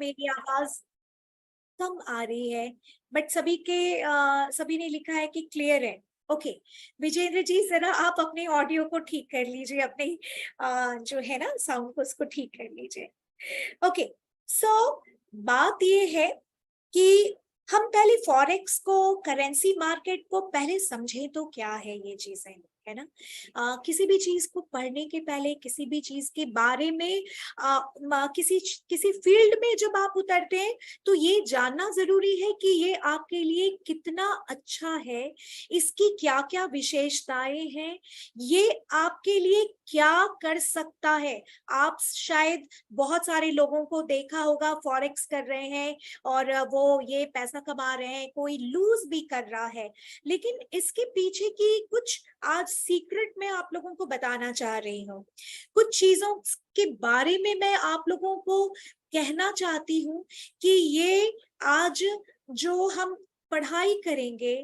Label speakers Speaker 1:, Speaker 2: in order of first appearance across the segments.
Speaker 1: मेरी आवाज कम आ रही है, बट सभी ने लिखा है कि क्लियर है। ओके, विजेंद्र जी जरा आप अपने ऑडियो को ठीक कर लीजिए, अपने जो है ना साउंड को उसको ठीक कर लीजिए। ओके, सो बात ये है कि हम पहले फॉरेक्स को, करेंसी मार्केट को पहले समझे तो क्या है ये चीजें, है ना। किसी भी चीज को पढ़ने के पहले, किसी भी चीज के बारे में किसी फील्ड में जब आप उतरते हैं तो ये जानना जरूरी है कि ये आपके लिए कितना अच्छा है, इसकी क्या क्या विशेषताएं हैं, ये आपके लिए क्या कर सकता है। आप शायद बहुत सारे लोगों को देखा होगा, फॉरेक्स कर रहे हैं और वो ये पैसा कमा रहे हैं, कोई लूज भी कर रहा है, लेकिन इसके पीछे की कुछ आज सीक्रेट मैं आप लोगों को बताना चाह रही हूँ। कुछ चीजों के बारे में मैं आप लोगों को कहना चाहती हूँ कि ये आज जो हम पढ़ाई करेंगे,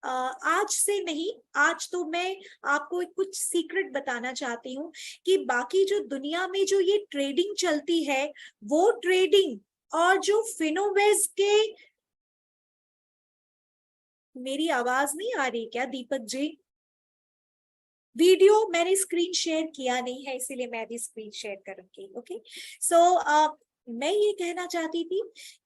Speaker 1: आज से नहीं, आज तो मैं आपको कुछ सीक्रेट बताना चाहती हूँ कि बाकी जो दुनिया में जो ये ट्रेडिंग चलती है, वो ट्रेडिंग और जो फिनोवेस के, मेरी आवाज नहीं आ रही क्या दीपक जी? वीडियो मैंने स्क्रीन शेयर किया नहीं है, इसीलिए मैं भी स्क्रीन शेयर करूंगी। ओके, सो मैं ये कहना चाहती थी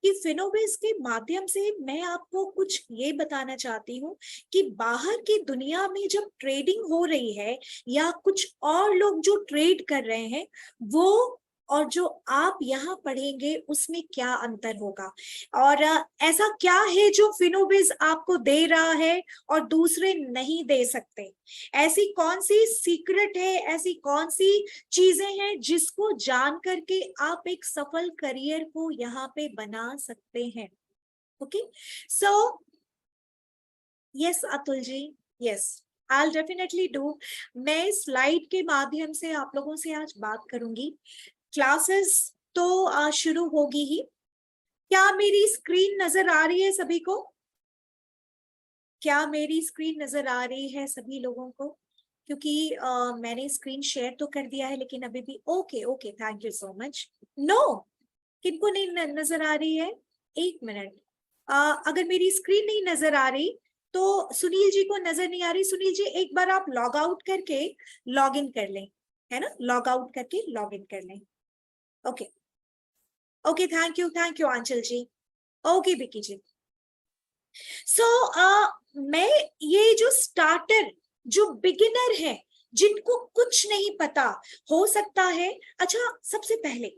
Speaker 1: कि फिनोवेस के माध्यम से मैं आपको कुछ ये बताना चाहती हूँ कि बाहर की दुनिया में जब ट्रेडिंग हो रही है या कुछ और लोग जो ट्रेड कर रहे हैं, वो और जो आप यहाँ पढ़ेंगे उसमें क्या अंतर होगा, और ऐसा क्या है जो फिनोवेस आपको दे रहा है और दूसरे नहीं दे सकते। ऐसी कौन सी सीक्रेट है, ऐसी कौन सी चीजें हैं जिसको जान करके आप एक सफल करियर को यहाँ पे बना सकते हैं। Okay, so yes Atul ji, yes, I definitely do. मैं स्लाइड के माध्यम से आप लोगों से आज बात करूंगी। क्लासेस तो शुरू होगी ही। क्या मेरी स्क्रीन नजर आ रही है सभी को? क्या मेरी स्क्रीन नजर आ रही है सभी लोगों को? क्योंकि मैंने स्क्रीन शेयर तो कर दिया है, लेकिन अभी भी okay okay, thank you so much. No, किनको नहीं नजर आ रही है? एक मिनट, अगर मेरी स्क्रीन नहीं नजर आ रही तो सुनील जी को नजर नहीं आ रही। सुनील जी एक बार आप लॉग आउट करके लॉग इन कर लें, है ना, लॉग आउट करके लॉग इन कर लें। Okay okay, thank you Anchal ji. Okay Vicky ji. So मैं, ये जो स्टार्टर, जो बिगिनर है, जिनको कुछ नहीं पता, हो सकता है, अच्छा सबसे पहले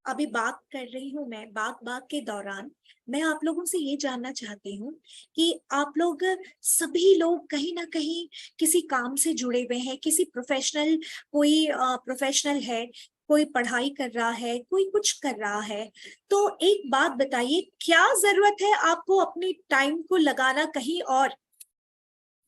Speaker 1: अभी बात कर रही हूँ मैं, बात के दौरान मैं आप लोगों से ये जानना चाहती हूँ कि आप लोग, सभी लोग कहीं ना कहीं किसी काम से जुड़े हुए हैं, किसी प्रोफेशनल, कोई प्रोफेशनल है, कोई पढ़ाई कर रहा है, कोई कुछ कर रहा है। तो एक बात बताइए, क्या जरूरत है आपको अपनी टाइम को लगाना कहीं और?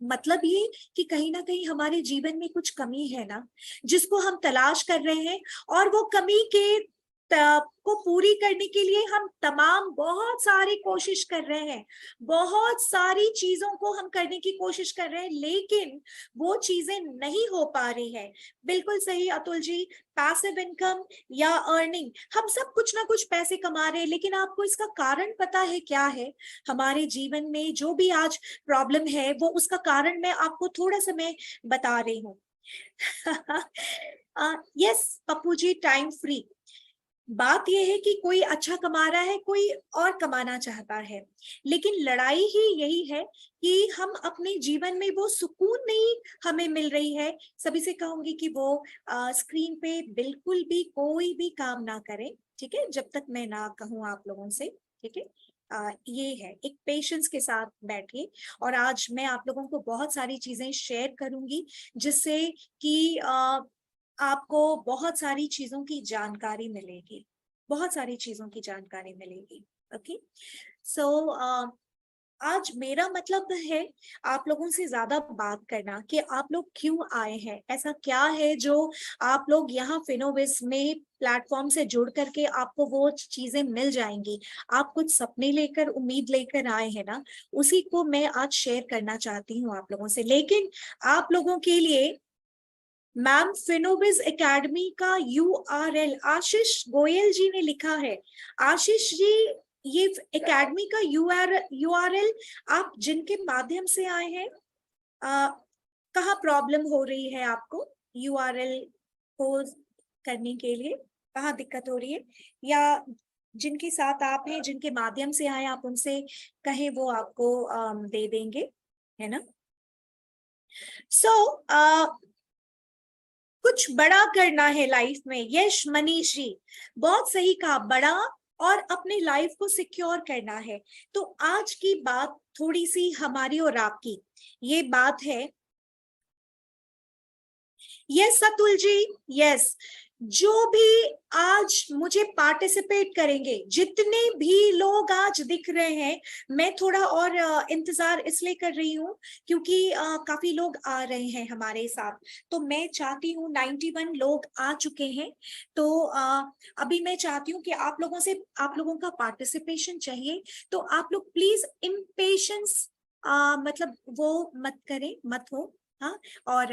Speaker 1: मतलब ये कि कहीं ना कहीं हमारे जीवन में कुछ कमी है ना, जिसको हम तलाश कर रहे हैं, और वो कमी के को पूरी करने के लिए हम तमाम बहुत सारी कोशिश कर रहे हैं, बहुत सारी चीजों को हम करने की कोशिश कर रहे हैं, लेकिन वो चीजें नहीं हो पा रही है। बिल्कुल सही अतुल जी, पैसिव इनकम या अर्निंग, हम सब कुछ ना कुछ पैसे कमा रहे हैं, लेकिन आपको इसका कारण पता है क्या है? हमारे जीवन में जो भी आज प्रॉब्लम है, वो उसका कारण मैं आपको थोड़ा सा मैं बता रही हूँ। Yes Pappu ji, time free. बात यह है कि कोई अच्छा कमा रहा है, कोई और कमाना चाहता है, लेकिन लड़ाई ही यही है कि हम अपने जीवन में वो सुकून नहीं हमें मिल रही है। सभी से कहूंगी कि वो स्क्रीन पे बिल्कुल भी कोई भी काम ना करें, ठीक है, जब तक मैं ना कहूँ आप लोगों से, ठीक है। ये है, एक पेशेंस के साथ बैठिए, और आज मैं आप लोगों को बहुत सारी चीजें शेयर करूंगी, जिससे कि आपको बहुत सारी चीजों की जानकारी मिलेगी, बहुत सारी चीजों की जानकारी मिलेगी। ओके, सो आज मेरा मतलब है आप लोगों से ज्यादा बात करना कि आप लोग क्यों आए हैं, ऐसा क्या है जो आप लोग यहाँ फिनोविस में प्लेटफॉर्म से जुड़ करके आपको वो चीजें मिल जाएंगी। आप कुछ सपने लेकर, उम्मीद लेकर आए हैं ना, उसी को मैं आज शेयर करना चाहती हूँ आप लोगों से। लेकिन आप लोगों के लिए मैम फिनोविज एकेडमी का URL आशीष गोयल जी ने लिखा है। आशीष जी, ये एकेडमी का URL आप जिनके माध्यम से आए हैं, कहाँ प्रॉब्लम हो रही है आपको URL को करने के लिए, कहाँ दिक्कत हो रही है, या जिनके साथ आप हैं, जिनके माध्यम से आए, आप उनसे कहें, वो आपको दे देंगे, है ना। सो कुछ बड़ा करना है लाइफ में। यश मनीष जी, बहुत सही कहा, बड़ा और अपने लाइफ को सिक्योर करना है। तो आज की बात थोड़ी सी हमारी और आपकी ये बात है। यस अतुल जी, यस, जो भी आज मुझे पार्टिसिपेट करेंगे, जितने भी लोग आज दिख रहे हैं, मैं थोड़ा और इंतजार इसलिए कर रही हूँ क्योंकि काफी लोग आ रहे हैं हमारे साथ। तो मैं चाहती हूँ, 91 लोग आ चुके हैं, तो अभी मैं चाहती हूँ कि आप लोगों का पार्टिसिपेशन चाहिए। तो आप लोग प्लीज इम्पेशंस मतलब वो मत करें, मत हो, हाँ, और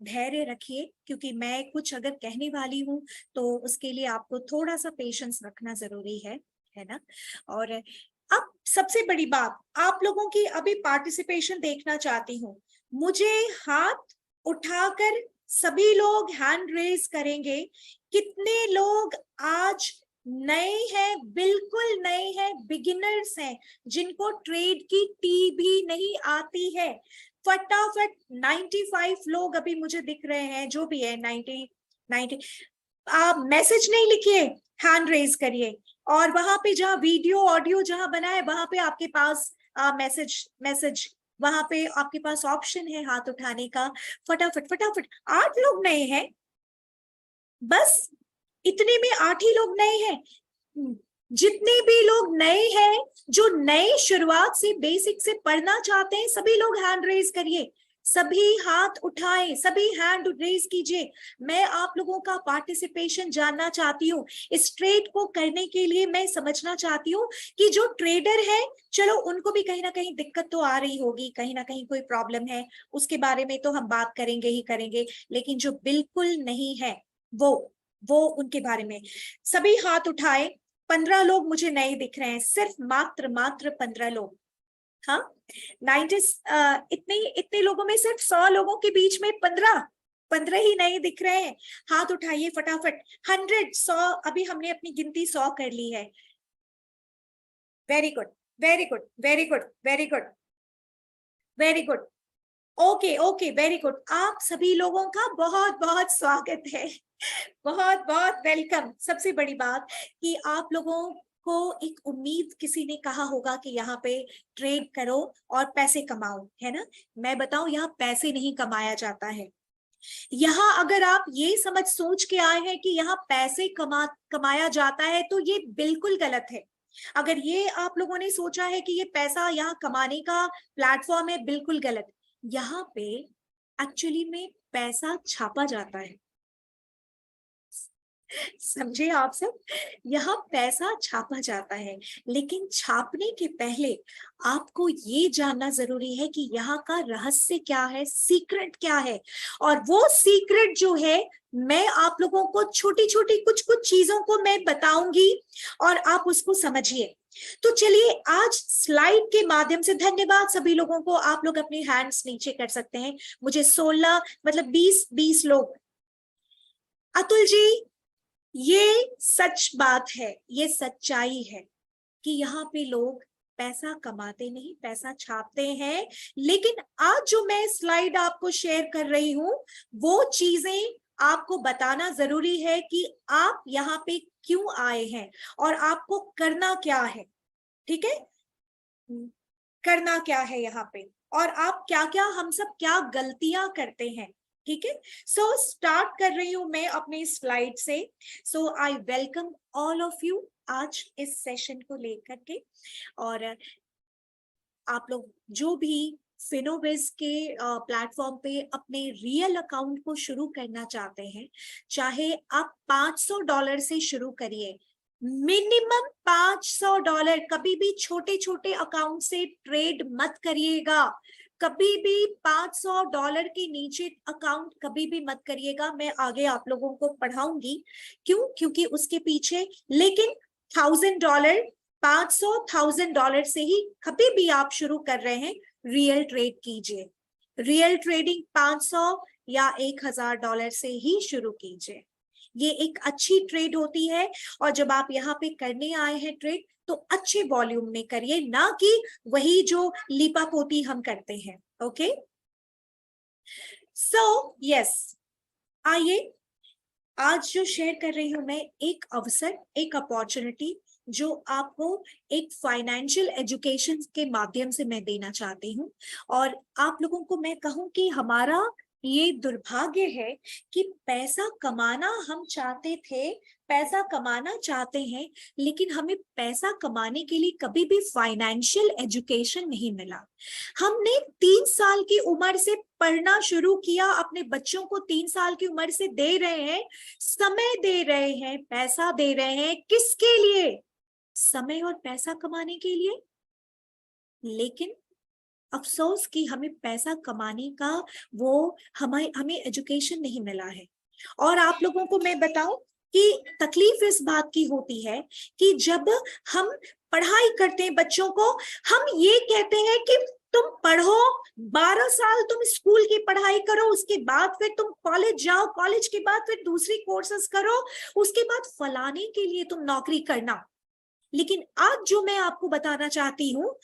Speaker 1: धैर्य रखिए, क्योंकि मैं कुछ अगर कहने वाली हूँ तो उसके लिए आपको थोड़ा सा पेशेंस रखना जरूरी है ना। और अब सबसे बड़ी बात, आप लोगों की अभी पार्टिसिपेशन देखना चाहती हूँ। मुझे हाथ उठाकर सभी लोग हैंड रेज करेंगे, कितने लोग आज नए हैं, बिल्कुल नए हैं, बिगिनर्स हैं, जिनको ट्रेड की टी भी नहीं आती है। फटाफट 95 लोग अभी मुझे दिख रहे हैं, जो भी है 90 आप मैसेज नहीं लिखिए, हैंड रेज करिए, और वहां पे जहां वीडियो ऑडियो जहां बना है वहां पे आपके पास मैसेज वहां पे आपके पास ऑप्शन है हाथ उठाने का। फटाफट फटाफट, 8 लोग नए हैं, बस इतने में 8 ही लोग नए हैं। जितने भी लोग नए हैं, जो नए शुरुआत से बेसिक से पढ़ना चाहते हैं, सभी लोग हैंड रेज करिए, सभी हाथ उठाएं, सभी हैंड रेज कीजिए। मैं आप लोगों का पार्टिसिपेशन जानना चाहती हूँ। इस ट्रेड को करने के लिए मैं समझना चाहती हूँ कि जो ट्रेडर है, चलो उनको भी कहीं ना कहीं दिक्कत तो आ रही होगी, कहीं ना कहीं कोई प्रॉब्लम है, उसके बारे में तो हम बात करेंगे ही करेंगे, लेकिन जो बिल्कुल नहीं है वो उनके बारे में सभी हाथ उठाए। 15 लोग मुझे नए दिख रहे हैं, सिर्फ मात्र 15 लोग। हाँ, 90 इतने इतने लोगों में सिर्फ 100 लोगों के बीच में 15 ही नए दिख रहे हैं। हाथ उठाइए फटाफट। 100 अभी हमने अपनी गिनती 100 कर ली है। Very good, very good, very good, very good, very good. Okay okay, very good. आप सभी लोगों का बहुत बहुत स्वागत है, बहुत बहुत वेलकम। सबसे बड़ी बात कि आप लोगों को एक उम्मीद किसी ने कहा होगा कि यहाँ पे ट्रेड करो और पैसे कमाओ, है ना। मैं बताऊं, यहाँ पैसे नहीं कमाया जाता है। यहाँ अगर आप ये सोच के आए हैं कि यहाँ पैसे कमाया जाता है, तो ये बिल्कुल गलत है। अगर ये आप लोगों ने सोचा है कि ये पैसा यहाँ कमाने का प्लेटफॉर्म है, बिल्कुल गलत। यहाँ पे एक्चुअली में पैसा छापा जाता है, समझे आप सब। यहाँ पैसा छापा जाता है, लेकिन छापने के पहले आपको ये जानना जरूरी है कि यहाँ का रहस्य क्या है, सीक्रेट क्या है। और वो सीक्रेट जो है, मैं आप लोगों को छोटी छोटी कुछ कुछ चीजों को मैं बताऊंगी और आप उसको समझिए। तो चलिए आज स्लाइड के माध्यम से, धन्यवाद सभी लोगों को, आप लोग अपने हैंड्स नीचे कर सकते हैं। मुझे 16 मतलब 20 लोग। अतुल जी, ये सच बात है, ये सच्चाई है कि यहाँ पे लोग पैसा कमाते नहीं, पैसा छापते हैं। लेकिन आज जो मैं स्लाइड आपको शेयर कर रही हूं, वो चीजें आपको बताना जरूरी है कि आप यहाँ पे क्यों आए हैं और आपको करना क्या है। ठीक है, करना क्या है यहाँ पे, और आप क्या क्या, हम सब क्या गलतियां करते हैं। ठीक है, सो स्टार्ट कर रही हूं मैं अपने स्लाइड से। So I welcome all of you आज इस सेशन को लेकर के। और आप लोग जो भी फिनोविज के प्लेटफॉर्म पे अपने रियल अकाउंट को शुरू करना चाहते हैं, चाहे आप $500 से शुरू करिए, मिनिमम $500। कभी भी छोटे छोटे अकाउंट से ट्रेड मत करिएगा, कभी भी $500 के नीचे अकाउंट कभी भी मत करिएगा। मैं आगे आप लोगों को पढ़ाऊंगी क्यों, क्योंकि उसके पीछे, लेकिन $1000, 500, $1000 से ही कभी भी आप शुरू कर रहे हैं रियल ट्रेड कीजिए। रियल ट्रेडिंग 500 या $1000 से ही शुरू कीजिए। ये एक अच्छी ट्रेड होती है, और जब आप यहाँ पे करने आए हैं ट्रेड तो अच्छे वॉल्यूम में करिए, ना कि वही जो लीपापोती हम करते हैं। ओके, सो यस, आइए आज जो शेयर कर रही हूं मैं, एक अवसर, एक अपॉर्चुनिटी जो आपको एक फाइनेंशियल एजुकेशन के माध्यम से मैं देना चाहती हूँ। और आप लोगों को मैं कहूँ कि हमारा ये दुर्भाग्य है कि पैसा कमाना हम चाहते थे, पैसा कमाना चाहते हैं, लेकिन हमें पैसा कमाने के लिए कभी भी फाइनेंशियल एजुकेशन नहीं मिला। हमने 3 साल की उम्र से पढ़ना शुरू किया, अपने बच्चों को 3 साल की उम्र से दे रहे हैं, समय दे रहे हैं, पैसा दे रहे हैं, किसके लिए? समय और पैसा कमाने के लिए। लेकिन अफसोस कि हमें पैसा कमाने का वो हमें एजुकेशन नहीं मिला है। और आप लोगों को मैं बताऊं कि तकलीफ इस बात की होती है कि जब हम पढ़ाई करते हैं बच्चों को, हम ये कहते हैं कि तुम पढ़ो, 12 साल तुम स्कूल की पढ़ाई करो, उसके बाद फिर तुम कॉलेज जाओ, कॉलेज के बाद फिर दूसरी कोर्सेस करो, उसके बाद फलाने के लिए तुम नौकरी करना। लेकिन आज जो मैं आपको बताना चाहती हूँ,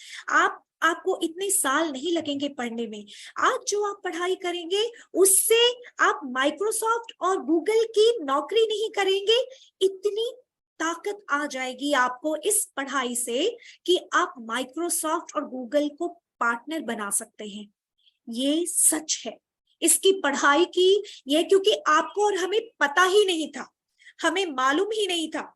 Speaker 1: आपको इतने साल नहीं लगेंगे पढ़ने में। आज जो आप पढ़ाई करेंगे उससे आप माइक्रोसॉफ्ट और गूगल की नौकरी नहीं करेंगे, इतनी ताकत आ जाएगी आपको इस पढ़ाई से कि आप माइक्रोसॉफ्ट और गूगल को पार्टनर बना सकते हैं। ये सच है इसकी पढ़ाई की, ये क्योंकि आपको और हमें पता ही नहीं था, हमें मालूम ही नहीं था।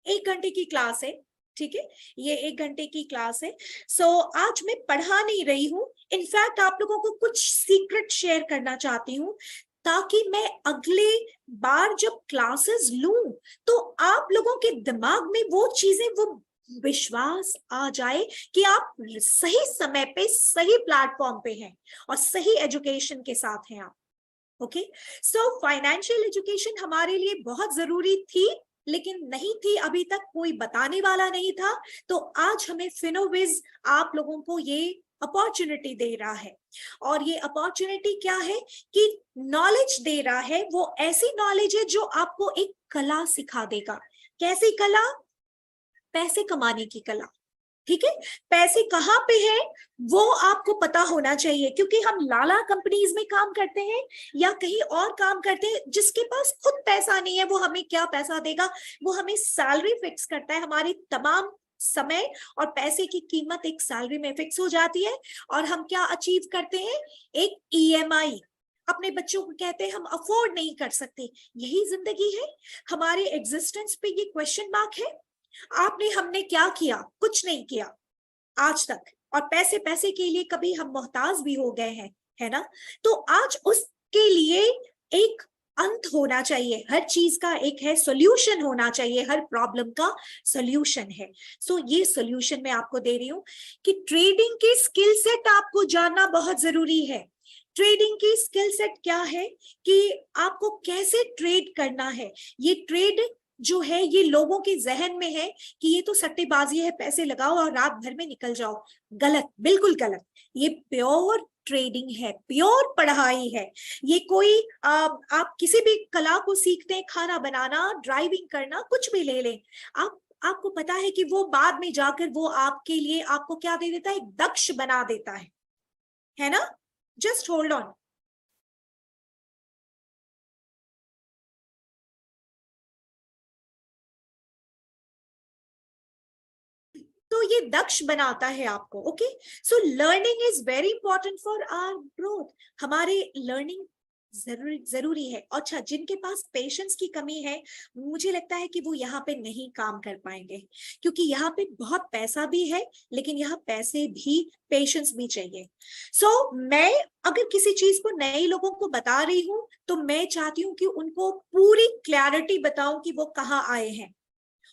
Speaker 1: 1 घंटे की क्लास है, ठीक है, ये 1 घंटे की क्लास है। सो आज मैं पढ़ा नहीं रही हूँ, इनफैक्ट आप लोगों को कुछ सीक्रेट शेयर करना चाहती हूँ, ताकि मैं अगले बार जब क्लासेस लूं तो आप लोगों के दिमाग में वो चीजें, वो विश्वास आ जाए कि आप सही समय पे सही प्लेटफॉर्म पे हैं और सही एजुकेशन के साथ हैं आप। ओके, सो फाइनेंशियल एजुकेशन हमारे लिए बहुत जरूरी थी, लेकिन नहीं थी अभी तक, कोई बताने वाला नहीं था। तो आज हमें फिनोविज आप लोगों को ये अपॉर्चुनिटी दे रहा है। और ये अपॉर्चुनिटी क्या है कि नॉलेज दे रहा है, वो ऐसी नॉलेज है जो आपको एक कला सिखा देगा। कैसी कला? पैसे कमाने की कला। ठीक है, पैसे कहाँ पे हैं वो आपको पता होना चाहिए, क्योंकि हम लाला कंपनीज में काम करते हैं या कहीं और काम करते हैं, जिसके पास खुद पैसा नहीं है वो हमें क्या पैसा देगा? वो हमें सैलरी फिक्स करता है, हमारी तमाम समय और पैसे की कीमत एक सैलरी में फिक्स हो जाती है। और हम क्या अचीव करते हैं? एक ईएमआई। अपने बच्चों को कहते हैं हम अफोर्ड नहीं कर सकते। यही जिंदगी है, हमारे एग्जिस्टेंस पे ये क्वेश्चन मार्क है। आपने, हमने क्या किया? कुछ नहीं किया आज तक, और पैसे पैसे के लिए कभी हम मोहताज भी हो गए हैं, है ना? तो आज उसके लिए एक अंत होना चाहिए, हर चीज का एक है सॉल्यूशन होना चाहिए, हर प्रॉब्लम का सॉल्यूशन है। सो ये सॉल्यूशन मैं आपको दे रही हूं कि ट्रेडिंग की स्किल सेट आपको जानना बहुत जरूरी है। ट्रेडिंग की स्किल सेट क्या है कि आपको कैसे ट्रेड करना है। ये ट्रेड जो है ये लोगों के जहन में है कि ये तो सट्टेबाजी है, पैसे लगाओ और रात भर में निकल जाओ। गलत, बिल्कुल गलत। ये प्योर ट्रेडिंग है, प्योर पढ़ाई है। ये कोई आप किसी भी कला को सीखते हैं, खाना बनाना, ड्राइविंग करना, कुछ भी ले लें, आपको पता है कि वो बाद में जाकर वो आपके लिए आपको क्या दे देता है? एक दक्ष बना देता है ना? Just hold on. तो ये दक्ष बनाता है आपको। Okay, so learning is very important for our growth. हमारे लर्निंग जरूरी है। अच्छा, जिनके पास पेशेंस की कमी है, मुझे लगता है कि वो यहाँ पे नहीं काम कर पाएंगे, क्योंकि यहाँ पे बहुत पैसा भी है, लेकिन यहाँ पैसे भी, पेशेंस भी चाहिए। सो मैं अगर किसी चीज को नए लोगों को बता रही हूँ तो मैं चाहती हूँ कि उनको पूरी क्लैरिटी बताऊं कि वो कहाँ आए हैं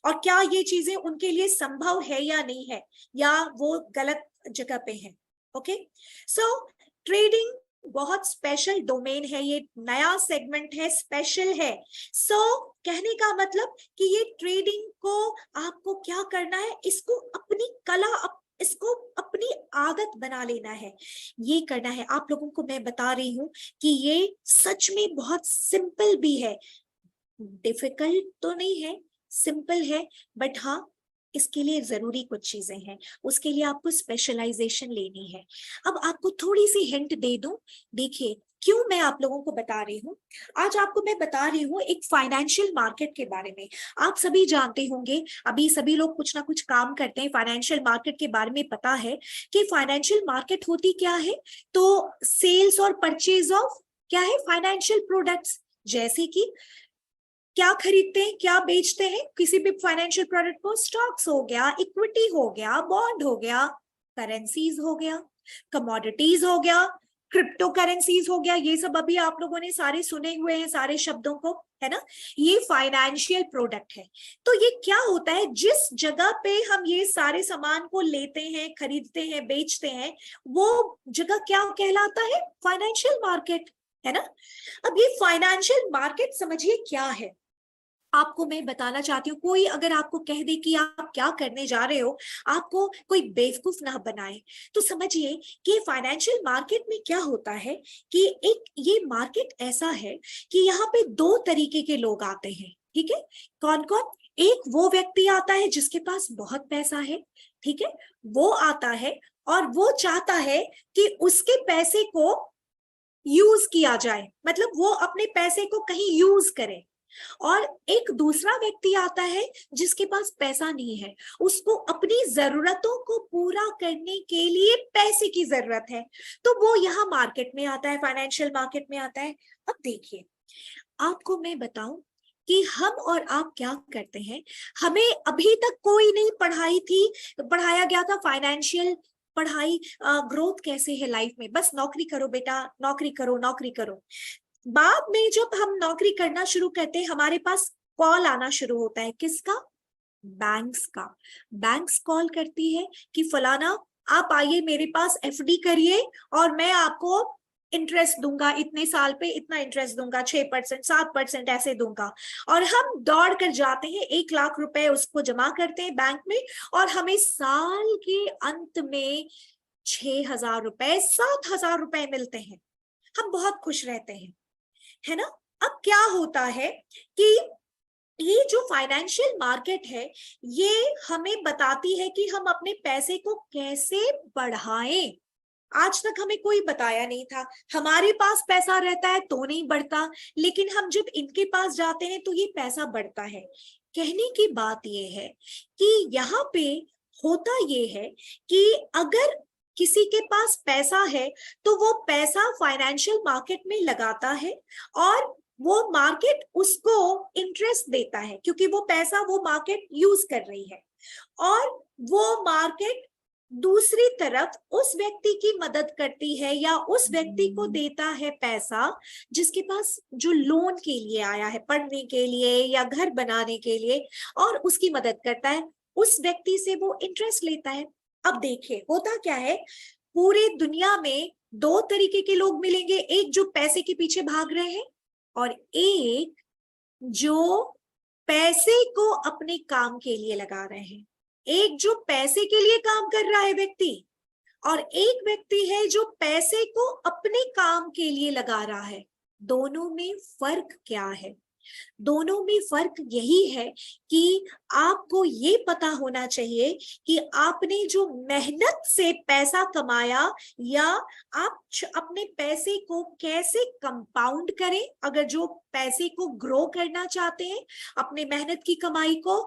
Speaker 1: और क्या ये चीजें उनके लिए संभव है या नहीं है, या वो गलत जगह पे हैं। ओके, सो ट्रेडिंग बहुत स्पेशल डोमेन है, ये नया सेगमेंट है, स्पेशल है। सो कहने का मतलब कि ये ट्रेडिंग को आपको क्या करना है, इसको अपनी कला, इसको अपनी आदत बना लेना है, ये करना है। आप लोगों को मैं बता रही हूं कि ये सच में बहुत सिंपल भी है, डिफिकल्ट तो नहीं है, सिंपल है, बट हाँ इसके लिए जरूरी कुछ चीजें हैं, उसके लिए आपको स्पेशलाइजेशन लेनी है। अब आपको थोड़ी सी हिंट दे दूं, देखिए क्यों मैं आप लोगों को बता रही हूँ। आज आपको मैं बता रही हूँ एक फाइनेंशियल मार्केट के बारे में। आप सभी जानते होंगे, अभी सभी लोग कुछ ना कुछ काम करते हैं, फाइनेंशियल मार्केट के बारे में पता है कि फाइनेंशियल मार्केट होती क्या है। तो सेल्स और परचेज ऑफ क्या है, फाइनेंशियल प्रोडक्ट्स, जैसे कि क्या खरीदते हैं, क्या बेचते हैं किसी भी फाइनेंशियल प्रोडक्ट को, स्टॉक्स हो गया, इक्विटी हो गया, बॉन्ड हो गया, करेंसीज हो गया, कमोडिटीज हो गया, क्रिप्टो करेंसीज हो गया, ये सब अभी आप लोगों ने सारे सुने हुए हैं, सारे शब्दों को, है ना। ये फाइनेंशियल प्रोडक्ट है। तो ये क्या होता है, जिस जगह पे हम ये सारे सामान को लेते हैं, खरीदते हैं, बेचते हैं, वो जगह क्या कहलाता है, फाइनेंशियल मार्केट, है ना। अब ये फाइनेंशियल मार्केट समझिए क्या है, आपको मैं बताना चाहती हूँ। कोई अगर आपको कह दे कि आप क्या करने जा रहे हो, आपको कोई बेवकूफ ना बनाए। तो समझिए कि फाइनेंशियल मार्केट में क्या होता है कि एक ये मार्केट ऐसा है कि यहाँ पे दो तरीके के लोग आते हैं, ठीक है। कौन कौन, एक वो व्यक्ति आता है जिसके पास बहुत पैसा है, ठीक है, वो आता है और वो चाहता है कि उसके पैसे को यूज किया जाए, मतलब वो अपने पैसे को कहीं यूज करे। और एक दूसरा व्यक्ति आता है जिसके पास पैसा नहीं है, उसको अपनी जरूरतों को पूरा करने के लिए पैसे की जरूरत है, तो वो यहाँ मार्केट में आता है, फाइनेंशियल मार्केट में आता है। अब देखिए, आपको मैं बताऊं कि हम और आप क्या करते हैं, हमें अभी तक कोई नहीं पढ़ाई थी, पढ़ाया गया था फाइनेंशियल पढ़ाई, ग्रोथ कैसे है लाइफ में, बस नौकरी करो बेटा, नौकरी करो, नौकरी करो। बाद में जब हम नौकरी करना शुरू करते हैं, हमारे पास कॉल आना शुरू होता है, किसका, बैंक्स का। बैंक्स कॉल करती है कि फलाना आप आइए मेरे पास, एफडी करिए और मैं आपको इंटरेस्ट दूंगा, इतने साल पे इतना इंटरेस्ट दूंगा, 6%, 7% ऐसे दूंगा। और हम दौड़ कर जाते हैं, 1 लाख रुपए उसको जमा करते हैं बैंक में, और हमें साल के अंत में 6,000 रुपए, 7,000 रुपए मिलते हैं, हम बहुत खुश रहते हैं, है ना। अब क्या होता है कि ये जो फाइनेंशियल मार्केट है, ये हमें बताती है कि हम अपने पैसे को कैसे बढ़ाएं। आज तक हमें कोई बताया नहीं था, हमारे पास पैसा रहता है तो नहीं बढ़ता, लेकिन हम जब इनके पास जाते हैं तो ये पैसा बढ़ता है। कहने की बात ये है कि यहाँ पे होता ये है कि अगर किसी के पास पैसा है तो वो पैसा फाइनेंशियल मार्केट में लगाता है, और वो मार्केट उसको इंटरेस्ट देता है, क्योंकि वो पैसा वो मार्केट यूज कर रही है। और वो मार्केट दूसरी तरफ उस व्यक्ति की मदद करती है, या उस व्यक्ति को देता है पैसा जिसके पास, जो लोन के लिए आया है, पढ़ने के लिए या घर बनाने के लिए, और उसकी मदद करता है, उस व्यक्ति से वो इंटरेस्ट लेता है। अब देखिए होता क्या है, पूरे दुनिया में दो तरीके के लोग मिलेंगे, एक जो पैसे के पीछे भाग रहे हैं, और एक जो पैसे को अपने काम के लिए लगा रहे हैं। एक जो पैसे के लिए काम कर रहा है व्यक्ति, और एक व्यक्ति है जो पैसे को अपने काम के लिए लगा रहा है। दोनों में फर्क क्या है, दोनों में फर्क यही है कि आपको ये पता होना चाहिए कि आपने जो मेहनत से पैसा कमाया, या आप अपने पैसे को कैसे कंपाउंड करें, अगर जो पैसे को ग्रो करना चाहते हैं, अपने मेहनत की कमाई को।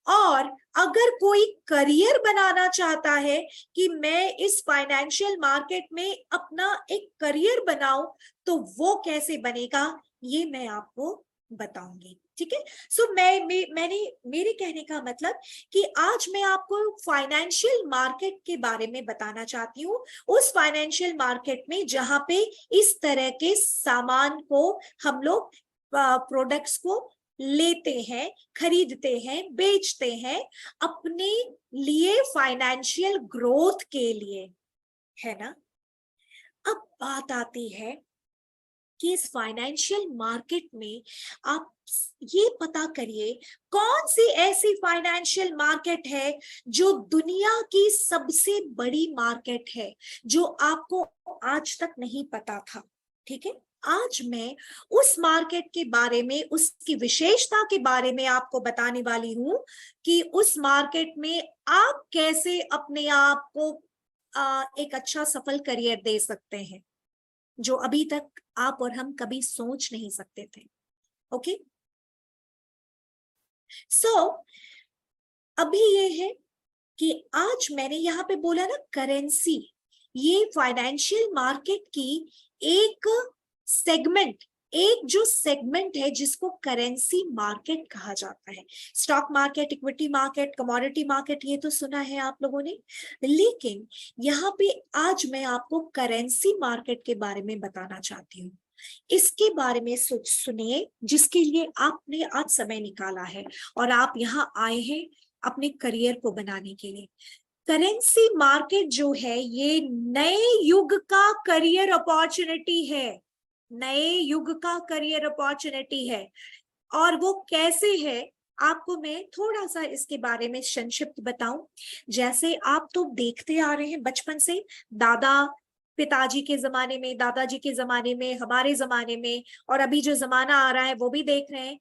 Speaker 1: और अगर कोई करियर बनाना चाहता है कि मैं इस फाइनेंशियल मार्केट में अपना एक करियर बनाऊं, तो वो कैसे बनेगा, ये मैं आपको बताऊंगी, ठीक है। सो मैंने मेरे कहने का मतलब कि आज मैं आपको फाइनेंशियल मार्केट के बारे में बताना चाहती हूँ, उस फाइनेंशियल मार्केट में जहां पे इस तरह के सामान को हम लोग, प्रोडक्ट्स को लेते हैं, खरीदते हैं, बेचते हैं, अपने लिए फाइनेंशियल ग्रोथ के लिए, है ना। अब बात आती है कि इस फाइनेंशियल मार्केट में आप ये पता करिए कौन सी ऐसी फाइनेंशियल मार्केट है जो दुनिया की सबसे बड़ी मार्केट है, जो आपको आज तक नहीं पता था। ठीक है, आज मैं उस मार्केट के बारे में, उसकी विशेषता के बारे में आपको बताने वाली हूं कि उस मार्केट में आप कैसे अपने आप को एक अच्छा सफल करियर दे सकते हैं, जो अभी तक आप और हम कभी सोच नहीं सकते थे। ओके, सो अभी ये है कि आज मैंने यहाँ पे बोला ना करेंसी, ये फाइनेंशियल मार्केट की एक सेगमेंट, एक जो सेगमेंट है जिसको करेंसी मार्केट कहा जाता है। Stock market, equity market, commodity market, ये तो सुना है आप लोगों ने, लेकिन यहाँ पे आज मैं आपको करेंसी मार्केट के बारे में बताना चाहती हूँ। इसके बारे में सुनिए, जिसके लिए आपने आज समय निकाला है और आप यहाँ आए हैं अपने करियर को बनाने के लिए। करेंसी मार्केट जो है ये नए युग का करियर अपॉर्चुनिटी है, नए युग का करियर अपॉर्चुनिटी है। और वो कैसे है, आपको मैं थोड़ा सा इसके बारे में संक्षिप्त बताऊं। जैसे आप तो देखते आ रहे हैं बचपन से, दादा पिताजी के जमाने में, दादाजी के जमाने में, हमारे जमाने में, और अभी जो जमाना आ रहा है वो भी देख रहे हैं,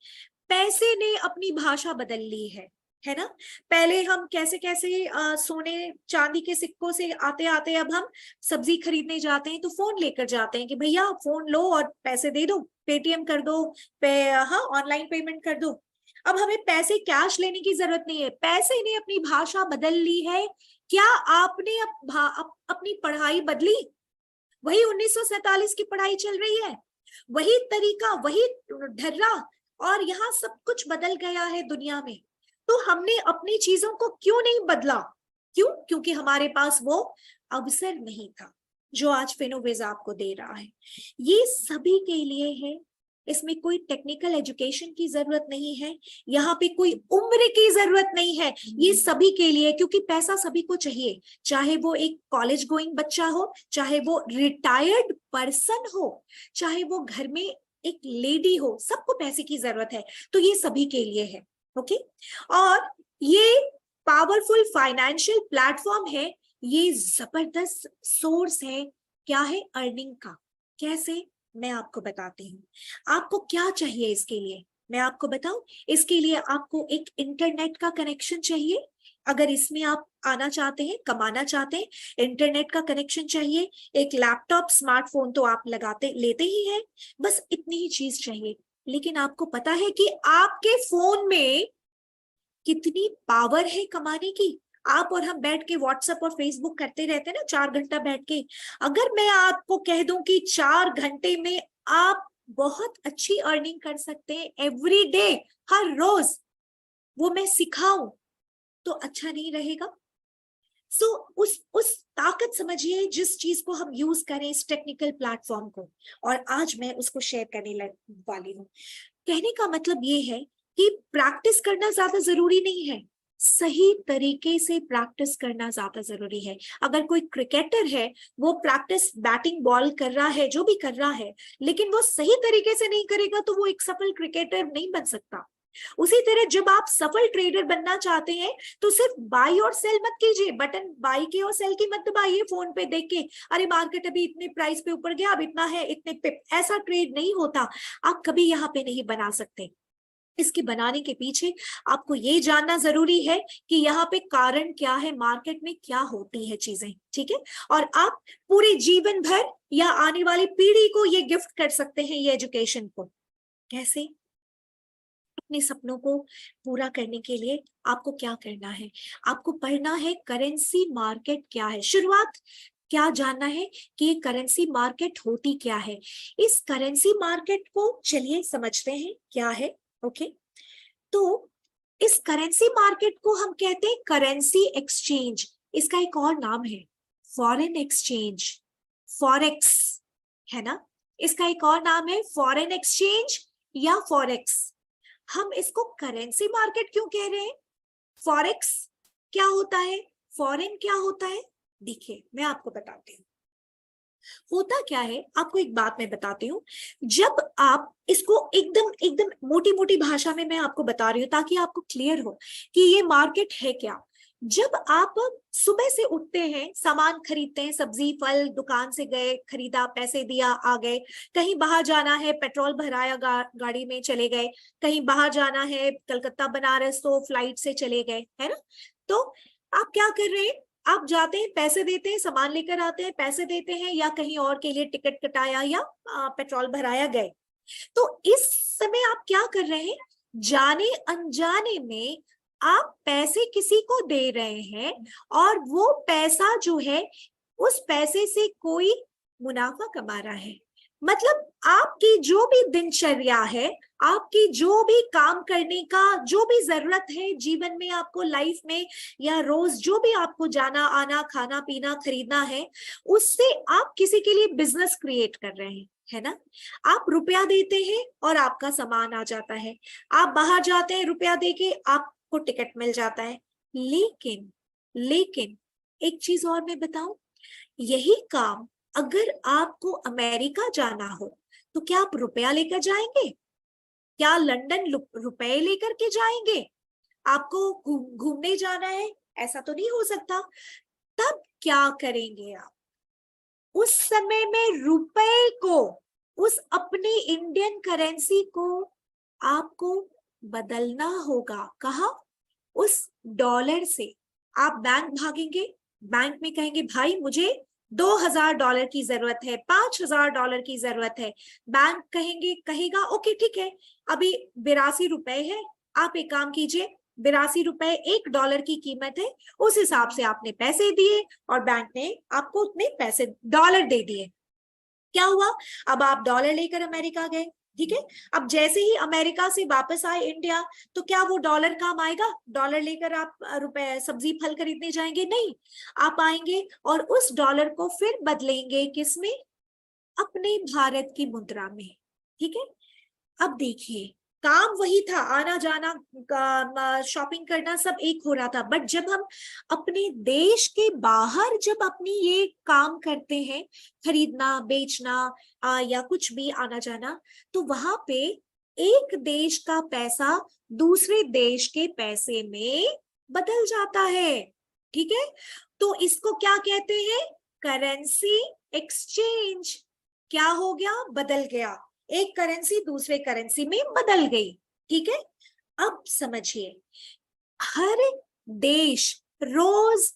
Speaker 1: पैसे ने अपनी भाषा बदल ली है ना। पहले हम कैसे कैसे सोने चांदी के सिक्कों से आते आते अब हम सब्जी खरीदने जाते हैं तो फोन लेकर जाते हैं कि भैया फोन लो और पैसे दे दो, पेटीएम कर दो, हाँ ऑनलाइन पेमेंट कर दो। अब हमें पैसे कैश लेने की जरूरत नहीं है, पैसे ने अपनी भाषा बदल ली है। क्या आपने अपनी पढ़ाई बदली? वही 1947 की पढ़ाई चल रही है, वही तरीका, वही ढर्रा, और यहाँ सब कुछ बदल गया है दुनिया में। तो हमने अपनी चीजों को क्यों नहीं बदला? क्यों? क्योंकि हमारे पास वो अवसर नहीं था जो आज फिनोवेज आपको दे रहा है। ये सभी के लिए है, इसमें कोई टेक्निकल एजुकेशन की जरूरत नहीं है, यहाँ पे कोई उम्र की जरूरत नहीं है, ये सभी के लिए, क्योंकि पैसा सभी को चाहिए, चाहे वो एक कॉलेज गोइंग बच्चा हो, चाहे वो रिटायर्ड पर्सन हो, चाहे वो घर में एक लेडी हो, सबको पैसे की जरूरत है। तो ये सभी के लिए है। ओके, और ये पावरफुल फाइनेंशियल प्लेटफॉर्म है, ये जबरदस्त सोर्स है, क्या है, अर्निंग का। कैसे, मैं आपको बताती हूँ। आपको क्या चाहिए इसके लिए, मैं आपको बताऊं। इसके लिए आपको एक इंटरनेट का कनेक्शन चाहिए, अगर इसमें आप आना चाहते हैं, कमाना चाहते हैं, इंटरनेट का कनेक्शन चाहिए। एक लैपटॉप, स्मार्टफोन तो आप लगाते लेते ही हैं, बस इतनी ही चीज चाहिए। लेकिन आपको पता है कि आपके फोन में कितनी पावर है कमाने की? आप और हम बैठ के व्हाट्सएप और फेसबुक करते रहते हैं ना 4 घंटा बैठ के। अगर मैं आपको कह दूं कि 4 घंटे में आप बहुत अच्छी अर्निंग कर सकते हैं एवरी डे, हर रोज, वो मैं सिखाऊं, तो अच्छा नहीं रहेगा? सो उस ताकत समझिए जिस चीज को हम यूज करें, इस टेक्निकल प्लेटफॉर्म को, और आज मैं उसको शेयर करने वाली हूँ। कहने का मतलब ये है कि प्रैक्टिस करना ज्यादा जरूरी नहीं है, सही तरीके से प्रैक्टिस करना ज्यादा जरूरी है। अगर कोई क्रिकेटर है, वो प्रैक्टिस बैटिंग बॉल कर रहा है, जो भी कर रहा है, लेकिन वो सही तरीके से नहीं करेगा तो वो एक सफल क्रिकेटर नहीं बन सकता। उसी तरह जब आप सफल ट्रेडर बनना चाहते हैं तो सिर्फ बाई और सेल मत कीजिए, बटन बाई के और सेल की मत दबाइए फोन पे देख के, अरे मार्केट अभी इतने प्राइस पे ऊपर गया, अब इतना है, इतने पिप। ऐसा ट्रेड नहीं होता, आप कभी यहाँ पे नहीं बना सकते। इसके बनाने के पीछे आपको ये जानना जरूरी है कि यहाँ पे कारण क्या है, मार्केट में क्या होती है चीजें, ठीक है। और आप पूरे जीवन भर या आने वाली पीढ़ी को ये गिफ्ट कर सकते हैं, ये एजुकेशन को। कैसे? अपने सपनों को पूरा करने के लिए आपको क्या करना है, आपको पढ़ना है करेंसी मार्केट क्या है। शुरुआत क्या जानना है कि ये करेंसी मार्केट होती क्या है। इस करेंसी मार्केट को चलिए समझते हैं क्या है। ओके, तो इस करेंसी मार्केट को हम कहते हैं करेंसी एक्सचेंज। इसका एक और नाम है फॉरेन एक्सचेंज, फॉरेक्स, है ना। इसका एक और नाम है फॉरेन एक्सचेंज या फॉरेक्स। हम इसको करेंसी मार्केट क्यों कह रहे हैं? फॉरेक्स क्या होता है, फॉरेन क्या होता है? देखिए मैं आपको बताती हूँ। होता क्या है, आपको एक बात मैं बताती हूँ। जब आप इसको एकदम एकदम मोटी मोटी भाषा में मैं आपको बता रही हूँ ताकि आपको क्लियर हो कि ये मार्केट है क्या। जब आप सुबह से उठते हैं, सामान खरीदते हैं, सब्जी फल, दुकान से गए, खरीदा, पैसे दिया, आ गए, कहीं बाहर जाना है, पेट्रोल भराया, गाड़ी में चले गए, कहीं बाहर जाना है, कलकत्ता बनारस, तो फ्लाइट से चले गए, है ना। तो आप क्या कर रहे हैं, आप जाते हैं, पैसे देते हैं, सामान लेकर आते हैं, पैसे देते हैं, या कहीं और के लिए टिकट कटाया या पेट्रोल भराया, गए। तो इस समय आप क्या कर रहे हैं, जाने अनजाने में आप पैसे किसी को दे रहे हैं, और वो पैसा जो है, उस पैसे से कोई मुनाफा कमा रहा है। मतलब आपकी जो भी दिनचर्या है, आपकी जो भी काम करने का जो भी जरूरत है जीवन में, आपको लाइफ में, या रोज जो भी आपको जाना आना, खाना पीना, खरीदना है, उससे आप किसी के लिए बिजनेस क्रिएट कर रहे हैं, है ना। आप रुपया देते हैं और आपका सामान आ जाता है, आप बाहर जाते हैं, रुपया देके आपको टिकट मिल जाता है। लेकिन लेकिन एक चीज और मैं बताऊं, यही काम अगर आपको अमेरिका जाना हो तो क्या आप रुपया लेकर जाएंगे? क्या लंदन रुपए लेकर के जाएंगे? आपको घूमने जाना है, ऐसा तो नहीं हो सकता। तब क्या करेंगे आप? उस समय में रुपए को, उस अपनी इंडियन करेंसी को आपको बदलना होगा। कहा? उस डॉलर से। आप बैंक भागेंगे, बैंक में कहेंगे भाई मुझे $2000 की जरूरत है, $5000 की जरूरत है। बैंक कहेगा ओके ठीक है, अभी 82 रुपए है, आप एक काम कीजिए, 82 रुपए $1 की कीमत है, उस हिसाब से आपने पैसे दिए और बैंक ने आपको उतने पैसे डॉलर दे दिए। क्या हुआ, अब आप डॉलर लेकर अमेरिका गए, ठीक है। अब जैसे ही अमेरिका से वापस आए इंडिया, तो क्या वो डॉलर काम आएगा? डॉलर लेकर आप रुपए सब्जी फल खरीदने जाएंगे? नहीं। आप आएंगे और उस डॉलर को फिर बदलेंगे किसमें? अपने भारत की मुद्रा में, ठीक है। अब देखिए, काम वही था, आना जाना, शॉपिंग करना, सब एक हो रहा था। बट जब हम अपने देश के बाहर जब अपनी ये काम करते हैं, खरीदना बेचना, या कुछ भी आना जाना, तो वहां पे एक देश का पैसा दूसरे देश के पैसे में बदल जाता है, ठीक है। तो इसको क्या कहते हैं? Currency exchange. क्या हो गया? बदल गया, एक करेंसी दूसरे करेंसी में बदल गई, ठीक है। अब समझिए, हर देश रोज